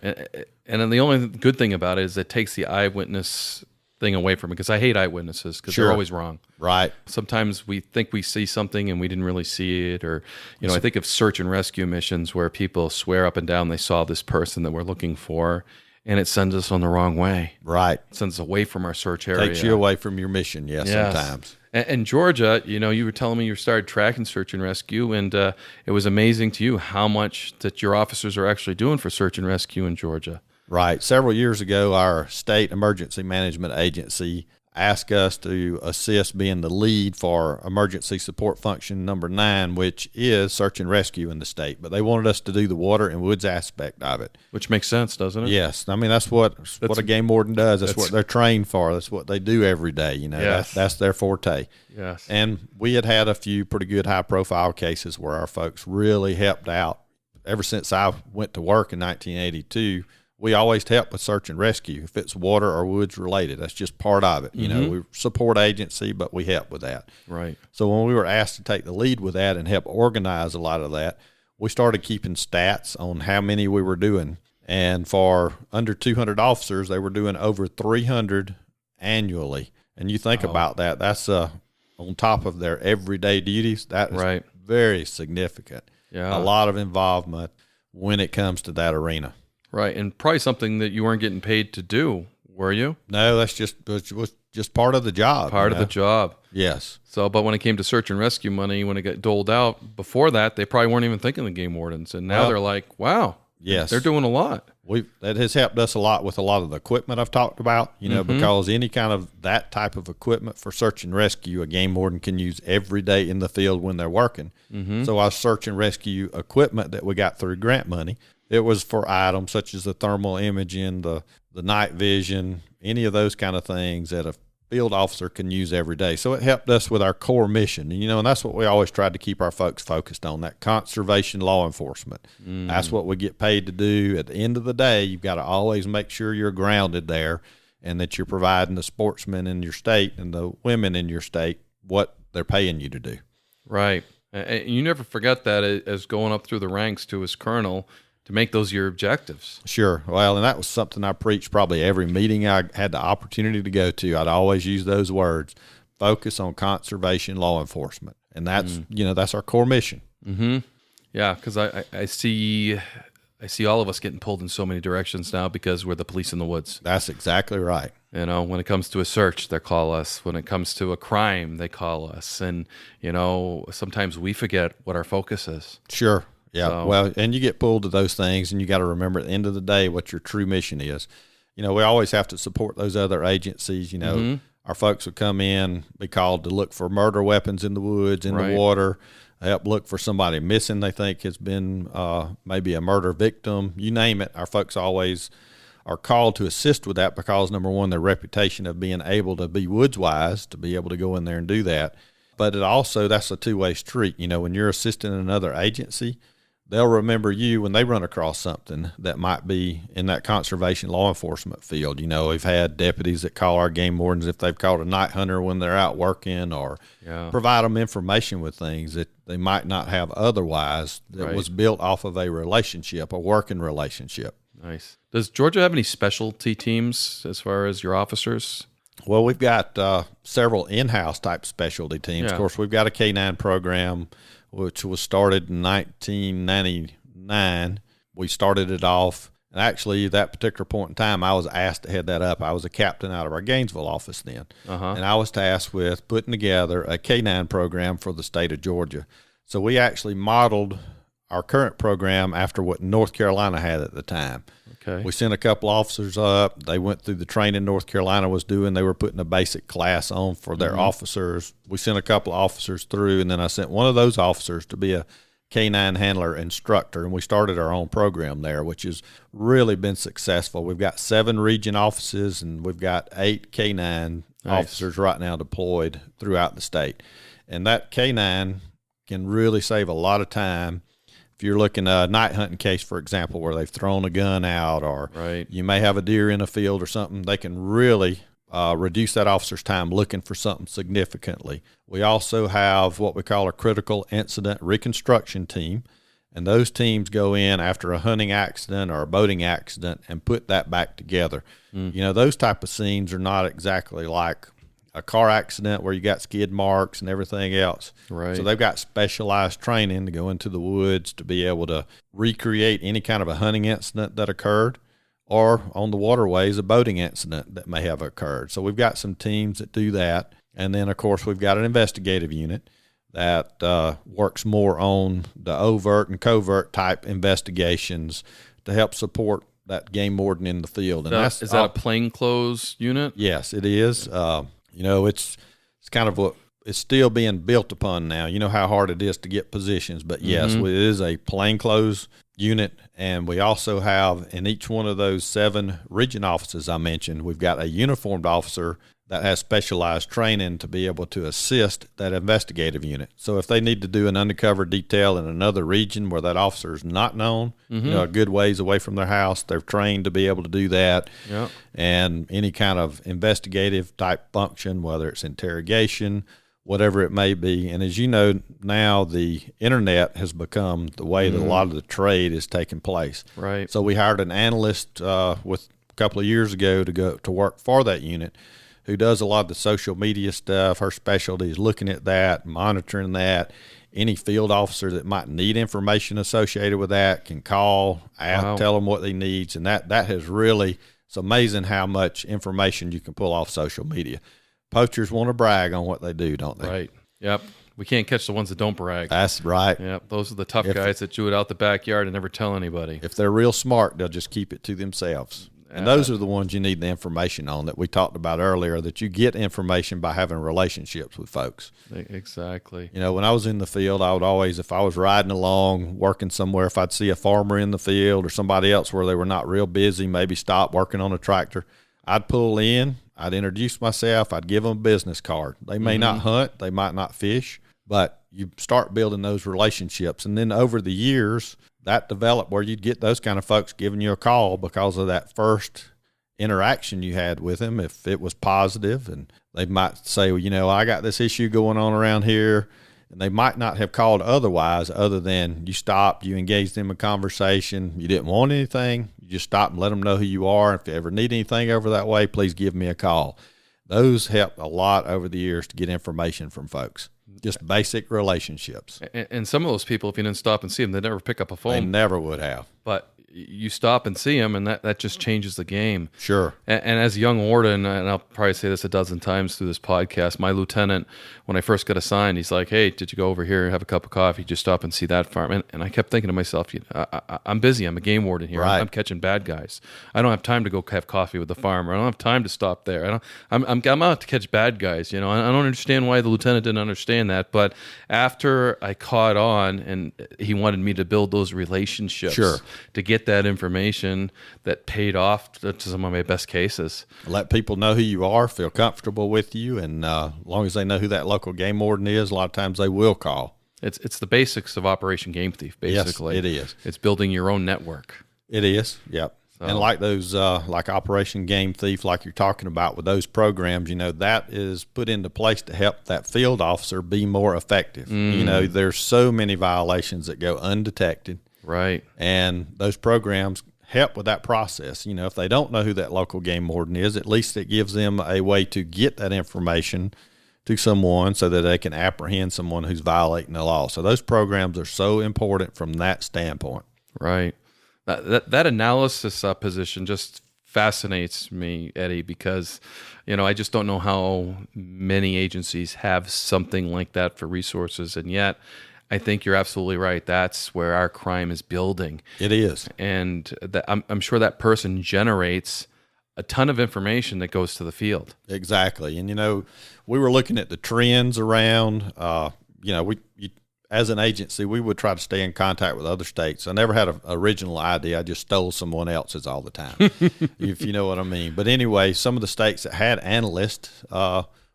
And then the only good thing about it is it takes the eyewitness thing away from it, because I hate eyewitnesses because Sure. they're always wrong. Right. Sometimes we think we see something and we didn't really see it. Or, I think of search and rescue missions where people swear up and down they saw this person that we're looking for, and it sends us on the wrong way. Right. It sends us away from our search area. Takes you away from your mission, yes. Sometimes. And Georgia, you were telling me you started tracking search and rescue, and it was amazing to you how much that your officers are actually doing for search and rescue in Georgia. Right. Several years ago, our state emergency management agency asked us to assist being the lead for emergency support function number 9, which is search and rescue in the state. But they wanted us to do the water and woods aspect of it. Which makes sense, doesn't it? Yes. I mean, that's what a game warden does. That's what they're trained for. That's what they do every day. Yes. That's their forte. Yes. And we had a few pretty good high-profile cases where our folks really helped out. Ever since I went to work in 1982, we always help with search and rescue if it's water or woods related. That's just part of it. We support agency, but we help with that. Right. So when we were asked to take the lead with that and help organize a lot of that, we started keeping stats on how many we were doing. And for under 200 officers, they were doing over 300 annually. And you think about that, that's on top of their everyday duties. That is very significant. Yeah. A lot of involvement when it comes to that arena. Right, and probably something that you weren't getting paid to do, were you? No, was just part of the job. Part of the job. Yes. So, but when it came to search and rescue money, when it got doled out, before that, they probably weren't even thinking of game wardens, and now they're like, wow, yes, they're doing a lot. That has helped us a lot with a lot of the equipment I've talked about, because any kind of that type of equipment for search and rescue, a game warden can use every day in the field when they're working. So our search and rescue equipment that we got through grant money, it was for items such as the thermal imaging, the night vision, any of those kind of things that a field officer can use every day. So it helped us with our core mission, and that's what we always tried to keep our folks focused on, that conservation law enforcement. That's what we get paid to do. At the end of the day, you've got to always make sure you're grounded there and that you're providing the sportsmen in your state and the women in your state what they're paying you to do. Right. And you never forget that as going up through the ranks to as colonel, to make those your objectives. Sure. Well, and that was something I preached probably every meeting I had the opportunity to go to. I'd always use those words: focus on conservation law enforcement. And that's, that's our core mission. Mm-hmm. Yeah, because I see all of us getting pulled in so many directions now because we're the police in the woods. That's exactly right. When it comes to a search, they call us. When it comes to a crime, they call us. And, sometimes we forget what our focus is. Sure. Yeah. So, well, and you get pulled to those things, and you got to remember at the end of the day what your true mission is. We always have to support those other agencies. Our folks would come in, be called to look for murder weapons in the woods, in the water, help look for somebody missing they think has been maybe a murder victim. You name it. Our folks always are called to assist with that because, number one, their reputation of being able to be woods wise, to be able to go in there and do that. But it also, that's a two-way street. When you're assisting another agency, they'll remember you when they run across something that might be in that conservation law enforcement field. We've had deputies that call our game wardens if they've caught a night hunter when they're out working, or provide them information with things that they might not have otherwise that was built off of a relationship, a working relationship. Nice. Does Georgia have any specialty teams as far as your officers? Well, we've got several in-house type specialty teams. Yeah. Of course, we've got a K9 program, which was started in 1999. We started it off, and actually, at that particular point in time, I was asked to head that up. I was a captain out of our Gainesville office then, and I was tasked with putting together a K9 program for the state of Georgia. So we actually modeled our current program after what North Carolina had at the time. Okay. We sent a couple officers up. They went through the training North Carolina was doing. They were putting a basic class on for their officers. We sent a couple of officers through, and then I sent one of those officers to be a K9 handler instructor, and we started our own program there, which has really been successful. We've got 7 region offices, and we've got 8 K9 officers right now deployed throughout the state. And that K9 can really save a lot of time. If you're looking at a night hunting case, for example, where they've thrown a gun out, or you may have a deer in a field or something, they can really reduce that officer's time looking for something significantly. We also have what we call a critical incident reconstruction team, and those teams go in after a hunting accident or a boating accident and put that back together. You know, those type of scenes are not exactly like a car accident where you got skid marks and everything else. Right. So they've got specialized training to go into the woods to be able to recreate any kind of a hunting incident that occurred, or on the waterways, a boating incident that may have occurred. So we've got some teams that do that. And then, of course, we've got an investigative unit that works more on the overt and covert type investigations to help support that game warden in the field. And is that a plainclothes unit? Yes, it is. You know, it's kind of what it's still being built upon now. You know how hard it is to get positions, but yes, it is a plainclothes unit, and we also have in each one of those 7 region offices I mentioned, we've got a uniformed officer that has specialized training to be able to assist that investigative unit. So if they need to do an undercover detail in another region where that officer is not known, you know, a good ways away from their house, they're trained to be able to do that. Yep. And any kind of investigative type function, whether it's interrogation, whatever it may be. And as you know, now the internet has become the way that a lot of the trade is taking place. Right. So we hired an analyst with a couple of years ago to go to work for that unit, who does a lot of the social media stuff. Her specialty is looking at that, monitoring that. Any field officer that might need information associated with that can call, ask, tell them what they need. And that has really, it's amazing how much information you can pull off social media. Poachers want to brag on what they do, don't they? Right. Yep. We can't catch the ones that don't brag. That's right. Yep. Those are the tough guys that chew it out the backyard and never tell anybody. If they're real smart, they'll just keep it to themselves. And those are the ones you need the information on that we talked about earlier, that you get information by having relationships with folks. Exactly. You know, when I was in the field, I would always, if I was riding along, working somewhere, if I'd see a farmer in the field or somebody else where they were not real busy, maybe stop working on a tractor, I'd pull in, I'd introduce myself, I'd give them a business card. They may not hunt, they might not fish, but you start building those relationships. And then over the years, that developed where you'd get those kind of folks giving you a call because of that first interaction you had with them, if it was positive. And they might say, well, you know, I got this issue going on around here. And they might not have called otherwise, other than you stopped, you engaged them in conversation, you didn't want anything, you just stopped and let them know who you are. If you ever need anything over that way, please give me a call. Those help a lot over the years to get information from folks. Just basic relationships. And some of those people, if you didn't stop and see them, they'd never pick up a phone. They never would have. But you stop and see them, and that just changes the game. Sure. And as a young warden, and I'll probably say this a dozen times through this podcast, my lieutenant, when I first got assigned, he's like, hey, did you go over here and have a cup of coffee? Just stop and see that farm. And I kept thinking to myself, I'm busy. I'm a game warden here. Right. I'm catching bad guys. I don't have time to go have coffee with the farmer. I don't have time to stop there. I'm out to catch bad guys. You know, I don't understand why the lieutenant didn't understand that. But after I caught on, and he wanted me to build those relationships to get that information, that paid off to some of my best cases. Let people know who you are, feel comfortable with you, and as long as they know who that local game warden is, a lot of times they will call. It's the basics of Operation Game Thief, basically. Yes, it is. It's building your own network. It is, yep. So. And like those, like Operation Game Thief, like you're talking about with those programs, you know, that is put into place to help that field officer be more effective. You know, there's so many violations that go undetected. Right. And those programs help with that process. If they don't know who that local game warden is, at least it gives them a way to get that information to someone so that they can apprehend someone who's violating the law. So those programs are so important from that standpoint. Right. That analysis position just fascinates me, Eddie, because, I just don't know how many agencies have something like that for resources. And yet I think you're absolutely right. That's where our crime is building. It is. And I'm sure that person generates a ton of information that goes to the field. Exactly. And, we were looking at the trends around, as an agency, we would try to stay in contact with other states. I never had an original idea. I just stole someone else's all the time, if you know what I mean. But anyway, some of the states that had analysts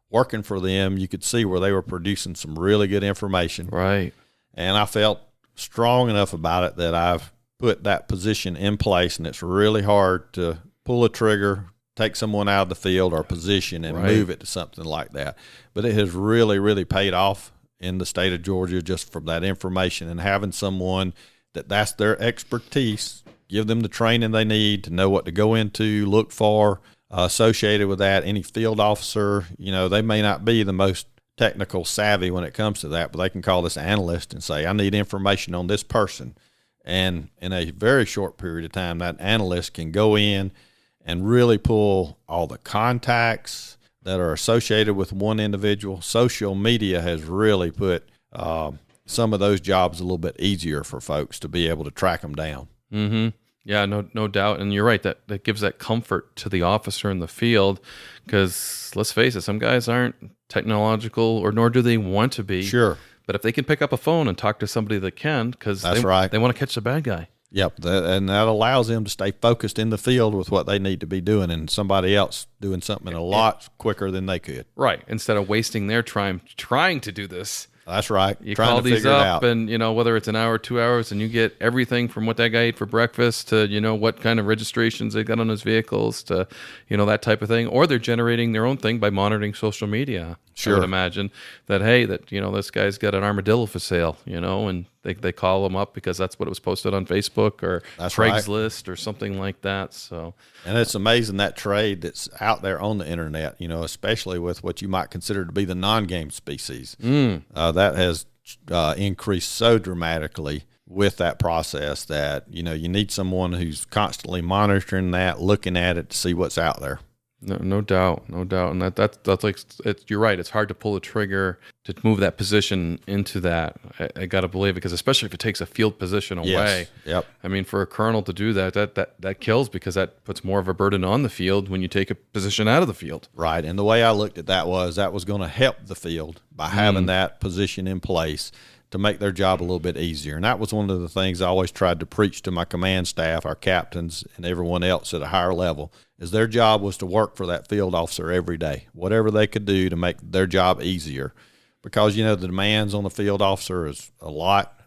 working for them, you could see where they were producing some really good information. Right. And I felt strong enough about it that I've put that position in place, and it's really hard to pull a trigger, take someone out of the field or position and move it to something like that. But it has really, really paid off in the state of Georgia just from that information and having someone that's their expertise, give them the training they need to know what to go into, look for, associated with that. Any field officer, they may not be the most technical savvy when it comes to that, but they can call this analyst and say, I need information on this person. And in a very short period of time, that analyst can go in and really pull all the contacts that are associated with one individual. Social media has really put some of those jobs a little bit easier for folks to be able to track them down. Mm-hmm. Yeah, no doubt. And you're right, that gives that comfort to the officer in the field, because let's face it, some guys aren't technological, or nor do they want to be. Sure. But if they can pick up a phone and talk to somebody that can, because they want to catch the bad guy. Yep, and that allows them to stay focused in the field with what they need to be doing, and somebody else doing something a lot quicker than they could. Right, instead of wasting their time trying to do this. That's right. You call these up, and whether it's an hour, 2 hours, and you get everything from what that guy ate for breakfast to what kind of registrations they got on his vehicles to that type of thing, or they're generating their own thing by monitoring social media. Sure. I would imagine that this guy's got an armadillo for sale, and they call him up because that's what it was posted on Facebook or Craigslist or something like that. So, and it's amazing that trade that's out there on the internet, especially with what you might consider to be the non-game species. That has increased so dramatically with that process that you need someone who's constantly monitoring that, looking at it to see what's out there. No doubt, and that's like you're right. It's hard to pull the trigger to move that position into that. I got to believe it, because especially if it takes a field position away. Yes. Yep. I mean, for a colonel to do that kills, because that puts more of a burden on the field when you take a position out of the field. Right, and the way I looked at that was going to help the field by having that position in place to make their job a little bit easier. And that was one of the things I always tried to preach to my command staff, our captains, and everyone else at a higher level, is their job was to work for that field officer every day, whatever they could do to make their job easier. Because, the demands on the field officer is a lot.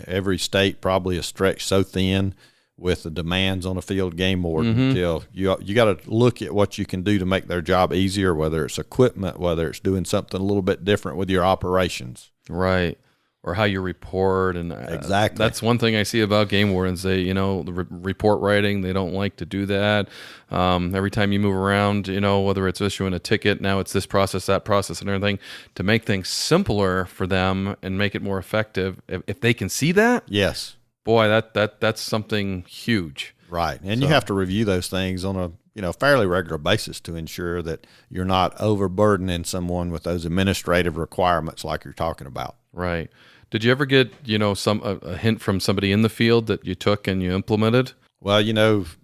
Every state probably is stretched so thin with the demands on a field game warden until you got to look at what you can do to make their job easier, whether it's equipment, whether it's doing something a little bit different with your operations. Right. Or how you report, and exactly, that's one thing I see about game wardens. They, the report writing, they don't like to do that. Every time you move around, whether it's issuing a ticket, now it's this process, that process, and everything, to make things simpler for them and make it more effective. If they can see that, yes, boy, that's something huge. Right, and you have to review those things on a fairly regular basis to ensure that you're not overburdening someone with those administrative requirements like you're talking about. Right. Did you ever get, a hint from somebody in the field that you took and you implemented? Well,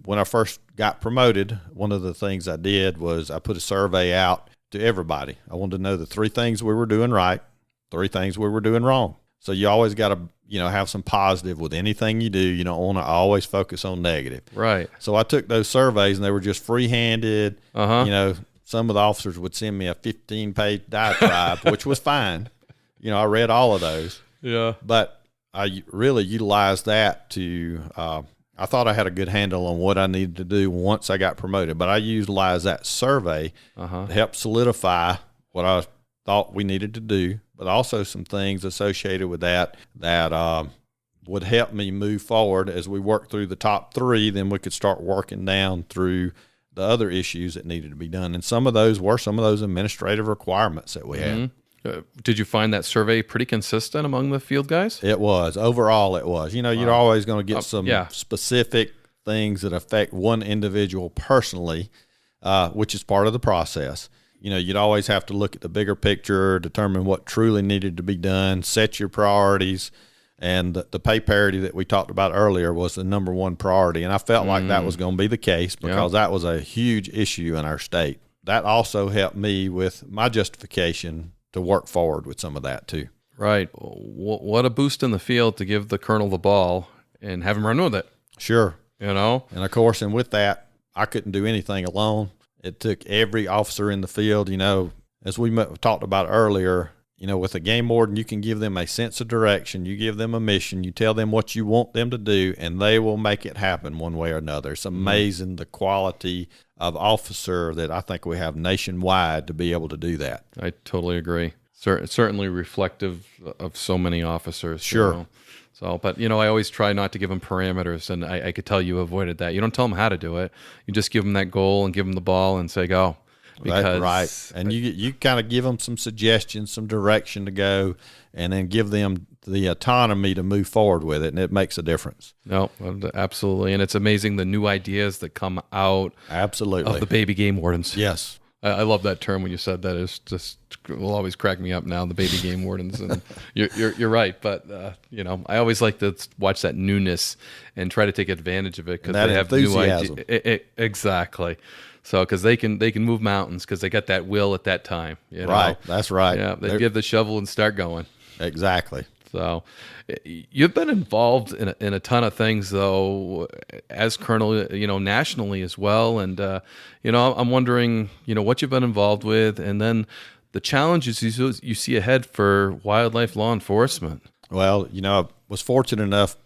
when I first got promoted, one of the things I did was I put a survey out to everybody. I wanted to know the 3 things we were doing right, 3 things we were doing wrong. So you always got to, have some positive with anything you do. You don't want to always focus on negative. Right. So I took those surveys, and they were just free-handed. Some of the officers would send me a 15-page diatribe, which was fine. I read all of those. Yeah. But I really utilized that to I thought I had a good handle on what I needed to do once I got promoted, but I utilized that survey to help solidify what I thought we needed to do, but also some things associated with that would help me move forward. As we worked through the top 3, then we could start working down through the other issues that needed to be done. And some of those were some of those administrative requirements that we had. Did you find that survey pretty consistent among the field guys? It was. Overall, it was. You're always going to get some specific things that affect one individual personally, which is part of the process. You'd always have to look at the bigger picture, determine what truly needed to be done, set your priorities. And the pay parity that we talked about earlier was the number one priority. And I felt like that was going to be the case because that was a huge issue in our state. That also helped me with my justification to work forward with some of that too. Right. What a boost in the field to give the colonel the ball and have him run with it. Sure. And of course, and with that, I couldn't do anything alone. It took every officer in the field, as we talked about earlier, with a game warden, you can give them a sense of direction. You give them a mission. You tell them what you want them to do, and they will make it happen one way or another. It's amazing the quality of officer that I think we have nationwide to be able to do that. I totally agree. Certainly reflective of so many officers. Sure. So, but, I always try not to give them parameters, and I could tell you avoided that. You don't tell them how to do it. You just give them that goal and give them the ball and say, go. Because, right. And you kind of give them some suggestions, some direction to go, and then give them the autonomy to move forward with it, and it makes a difference. No, absolutely. And it's amazing the new ideas that come out of the baby game wardens. Yes. I love that term when you said that. It's just will always crack me up now, the baby game wardens. And you're right. But, I always like to watch that newness and try to take advantage of it because they have new ideas. Exactly. So, because they can move mountains because they got that will at that time. Right, that's right. Yeah, they give the shovel and start going. Exactly. So, you've been involved in a ton of things, though, as colonel, nationally as well. And I'm wondering, what you've been involved with, and then the challenges you see ahead for wildlife law enforcement. Well, I was fortunate enough.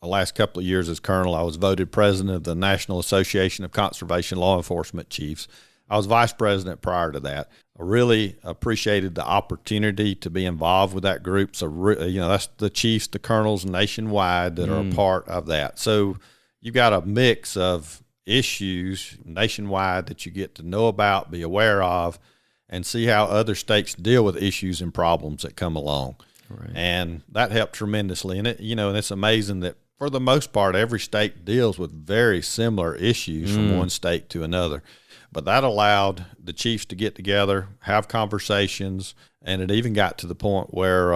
The last couple of years as colonel, I was voted president of the National Association of Conservation Law Enforcement Chiefs. I was vice president prior to that. I really appreciated the opportunity to be involved with that group. So, that's the chiefs, the colonels nationwide that are a part of that. So you've got a mix of issues nationwide that you get to know about, be aware of, and see how other states deal with issues and problems that come along. Right. And that helped tremendously. And and it's amazing that for the most part, every state deals with very similar issues from one state to another. But that allowed the chiefs to get together, have conversations, and it even got to the point where,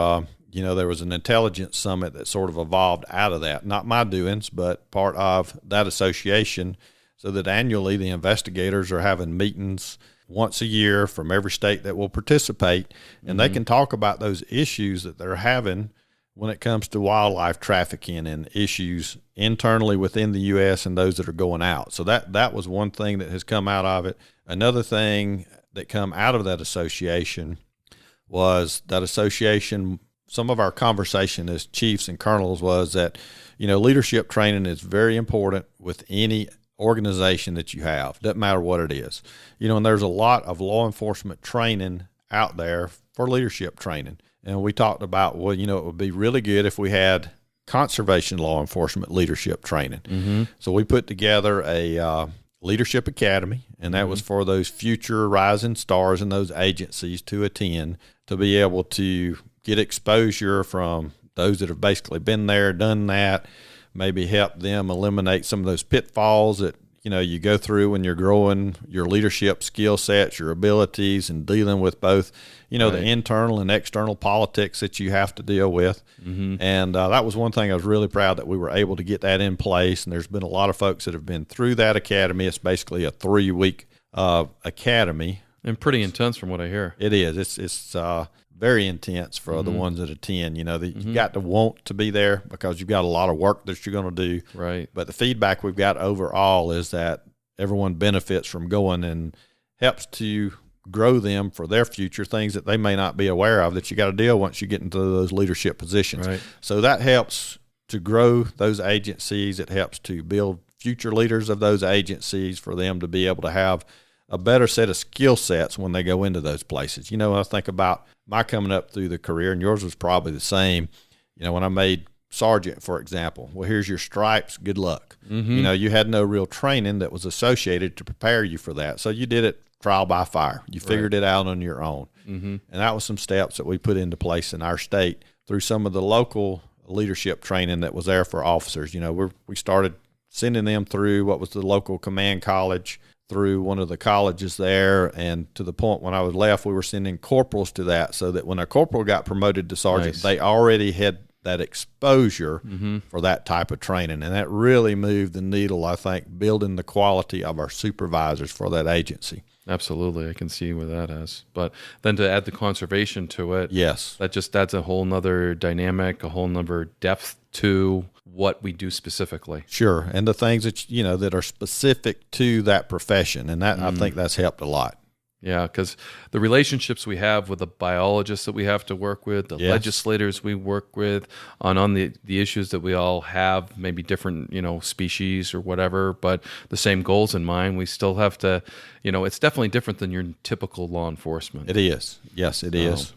there was an intelligence summit that sort of evolved out of that. Not my doings, but part of that association, so that annually the investigators are having meetings once a year from every state that will participate, and they can talk about those issues that they're having when it comes to wildlife trafficking and issues internally within the U.S. and those that are going out. So that was one thing that has come out of it. Another thing that come out of that association was some of our conversation as chiefs and colonels was that, leadership training is very important with any organization that you have. Doesn't matter what it is. And there's a lot of law enforcement training out there for leadership training. And we talked about, it would be really good if we had conservation law enforcement leadership training. So we put together a leadership academy, and that was for those future rising stars in those agencies to attend, to be able to get exposure from those that have basically been there, done that, maybe help them eliminate some of those pitfalls that you go through when you're growing your leadership skill sets, your abilities, and dealing with both, the internal and external politics that you have to deal with. And that was one thing I was really proud that we were able to get that in place. And there's been a lot of folks that have been through that academy. It's basically a 3-week academy. And pretty intense from what I hear. It is. It's very intense for the ones that attend. You got to want to be there because you've got a lot of work that you're going to do. Right. But the feedback we've got overall is that everyone benefits from going and helps to grow them for their future, things that they may not be aware of that you got to deal once you get into those leadership positions. Right. So that helps to grow those agencies. It helps to build future leaders of those agencies for them to be able to have a better set of skill sets when they go into those places. I think about my coming up through the career, and yours was probably the same. When I made sergeant, for example. Well, here's your stripes. Good luck. You know, you had no real training that was associated to prepare you for that. So you did it trial by fire. You figured it out on your own. And that was some steps that we put into place in our state through some of the local leadership training that was there for officers. You know, we started sending them through what was the local command college, through one of the colleges there, and to the point when I was left, we were sending corporals to that, so that when a corporal got promoted to sergeant, they already had that exposure for that type of training. And that really moved the needle, I think, building the quality of our supervisors for that agency. Absolutely. I can see where that is. But then to add the conservation to it, yes, that just adds a whole nother dynamic, a whole nother depth to what we do specifically. Sure. And the things that, you know, that are specific to that profession. And that I think that's helped a lot. Yeah, because the relationships we have with the biologists that we have to work with, the legislators we work with on the issues that we all have, maybe different, you know, species or whatever, but the same goals in mind, we still have to, you know, it's definitely different than your typical law enforcement. It is. Yes, it is.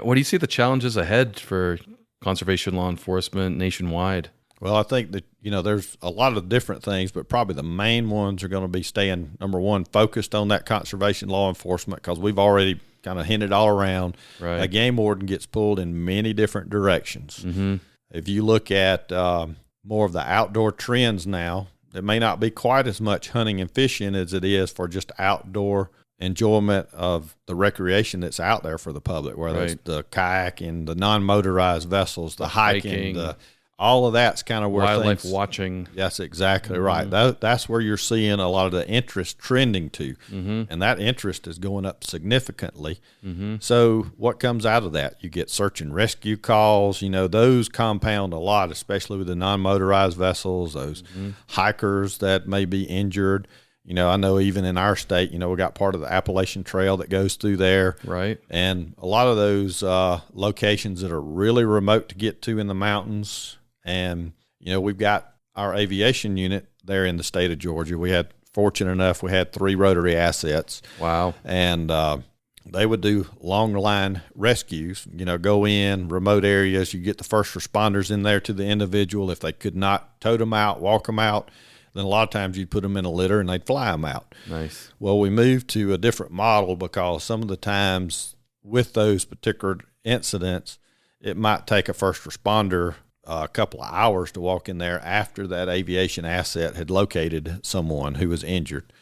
What do you see the challenges ahead for conservation law enforcement nationwide? Well, I think that, you know, there's a lot of different things, but probably the main ones are going to be staying, number one, focused on that conservation law enforcement, because we've already kind of hinted all around. Right. A game warden gets pulled in many different directions. If you look at more of the outdoor trends now, it may not be quite as much hunting and fishing as it is for just outdoor enjoyment of the recreation that's out there for the public, whether it's the kayaking, the non-motorized vessels, the hiking, all of that's kind of where wildlife watching. That's exactly right. That's where you're seeing a lot of the interest trending to, and that interest is going up significantly. So what comes out of that? You get search and rescue calls. You know, those compound a lot, especially with the non-motorized vessels, those hikers that may be injured. You know, I know even in our state, you know, we got part of the Appalachian Trail that goes through there. Right. And a lot of those locations that are really remote to get to in the mountains. And, you know, we've got our aviation unit there in the state of Georgia. We had, fortunate enough, we had 3 rotary assets. Wow. And they would do long line rescues, you know, go in remote areas. You get the first responders in there to the individual. If they could not tote them out, walk them out, then a lot of times you'd put them in a litter and they'd fly them out. Nice. Well, we moved to a different model because some of the times with those particular incidents, it might take a first responder a couple of hours to walk in there after that aviation asset had located someone who was injured.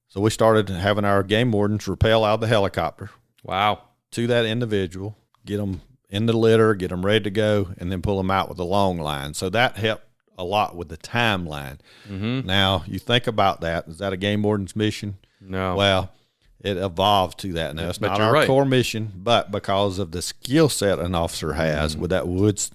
So we started having our game wardens rappel out of the helicopter. Wow. To that individual, get them in the litter, get them ready to go, and then pull them out with a long line. So that helped a lot with the timeline. Now, you think about that. Is that a game warden's mission? No. Well, it evolved to that. Now, it's not our core mission, but because of the skill set an officer has with that woods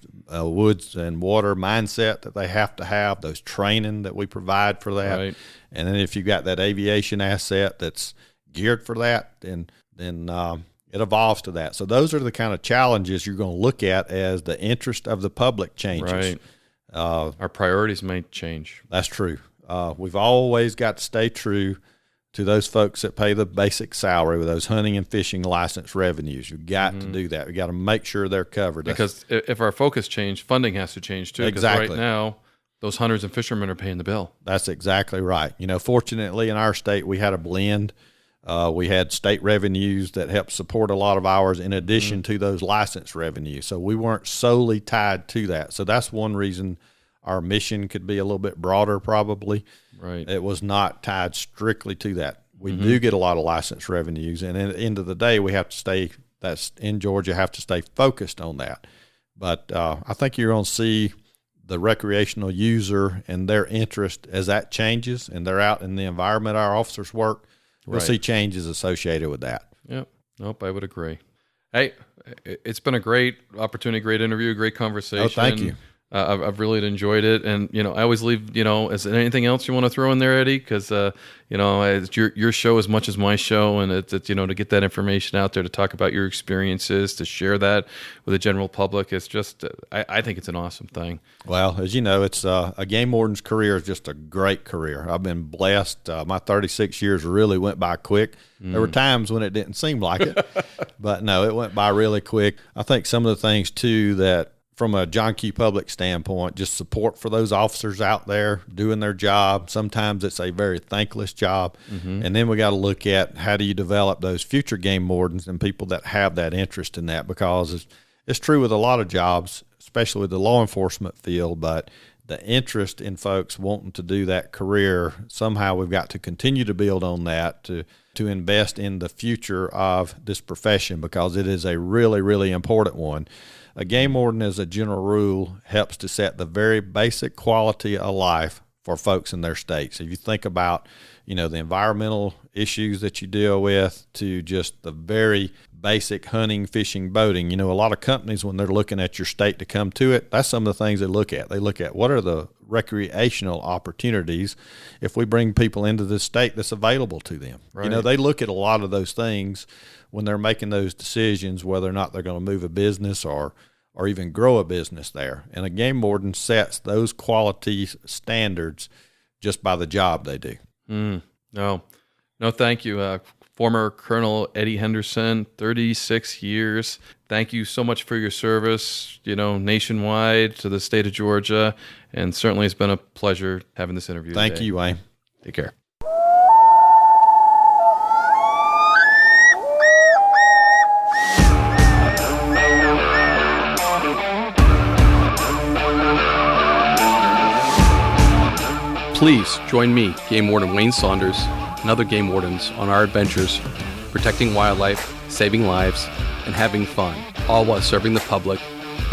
and water mindset that they have to have, those training that we provide for that. Right. And then if you got that aviation asset that's geared for that, then it evolves to that. So those are the kind of challenges you're going to look at as the interest of the public changes. Right. Our priorities may change. That's true. We've always got to stay true to those folks that pay the basic salary with those hunting and fishing license revenues. You've got to do that. We got to make sure they're covered. Because if our focus changed, funding has to change too. Exactly. Right now, those hunters and fishermen are paying the bill. That's exactly right. You know, fortunately in our state, we had a blend. We had state revenues that helped support a lot of ours in addition to those license revenues. So we weren't solely tied to that. So that's one reason our mission could be a little bit broader probably. Right. It was not tied strictly to that. We do get a lot of license revenues, and at the end of the day, we have to stay, that's in Georgia, have to stay focused on that. But I think you're going to see the recreational user and their interest as that changes and they're out in the environment our officers work. We'll see changes associated with that. Yep. Nope, I would agree. Hey, it's been a great opportunity, great interview, great conversation. Oh, thank you. I've really enjoyed it. And, you know, I always leave, you know, is there anything else you want to throw in there, Eddie? Because, you know, it's your show as much as my show. And it's, you know, to get that information out there, to talk about your experiences, to share that with the general public. It's just, I think it's an awesome thing. Well, as you know, it's a game warden's career is just a great career. I've been blessed. My 36 years really went by quick. There were times when it didn't seem like it, but no, it went by really quick. I think some of the things too that from a John Q. Public standpoint, just support for those officers out there doing their job. Sometimes it's a very thankless job. And then we got to look at how do you develop those future game wardens and people that have that interest in that, because it's true with a lot of jobs, especially with the law enforcement field, but the interest in folks wanting to do that career, somehow we've got to continue to build on that to invest in the future of this profession, because it is a really, really important one. A game warden, as a general rule, helps to set the very basic quality of life for folks in their states. If you think about, the environmental issues that you deal with to just the very basic hunting, fishing, boating. A lot of companies, when they're looking at your state to come to it, that's some of the things they look at. They look at what are the recreational opportunities if we bring people into this state that's available to them. Right. They look at a lot of those things when they're making those decisions, whether or not they're going to move a business or even grow a business there. And a game warden sets those quality standards just by the job they do. No, thank you. Former Colonel Eddie Henderson, 36 years. Thank you so much for your service, nationwide to the state of Georgia. And certainly it's been a pleasure having this interview Thank today. you, Wayne. Take care. Please join me, Game Warden Wayne Saunders, and other game wardens on our adventures, protecting wildlife, saving lives, and having fun, all while serving the public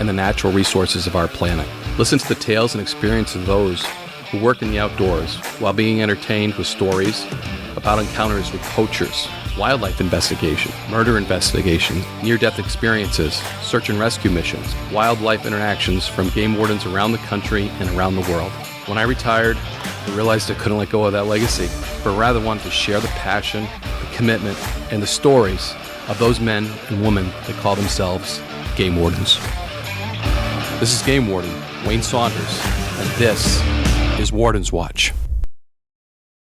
and the natural resources of our planet. Listen to the tales and experiences of those who work in the outdoors while being entertained with stories about encounters with poachers, wildlife investigation, murder investigation, near-death experiences, search and rescue missions, wildlife interactions from game wardens around the country and around the world. When I retired, I realized I couldn't let go of that legacy, but rather wanted to share the passion, the commitment, and the stories of those men and women that call themselves game wardens. This is Game Warden Wayne Saunders, and this is Warden's Watch.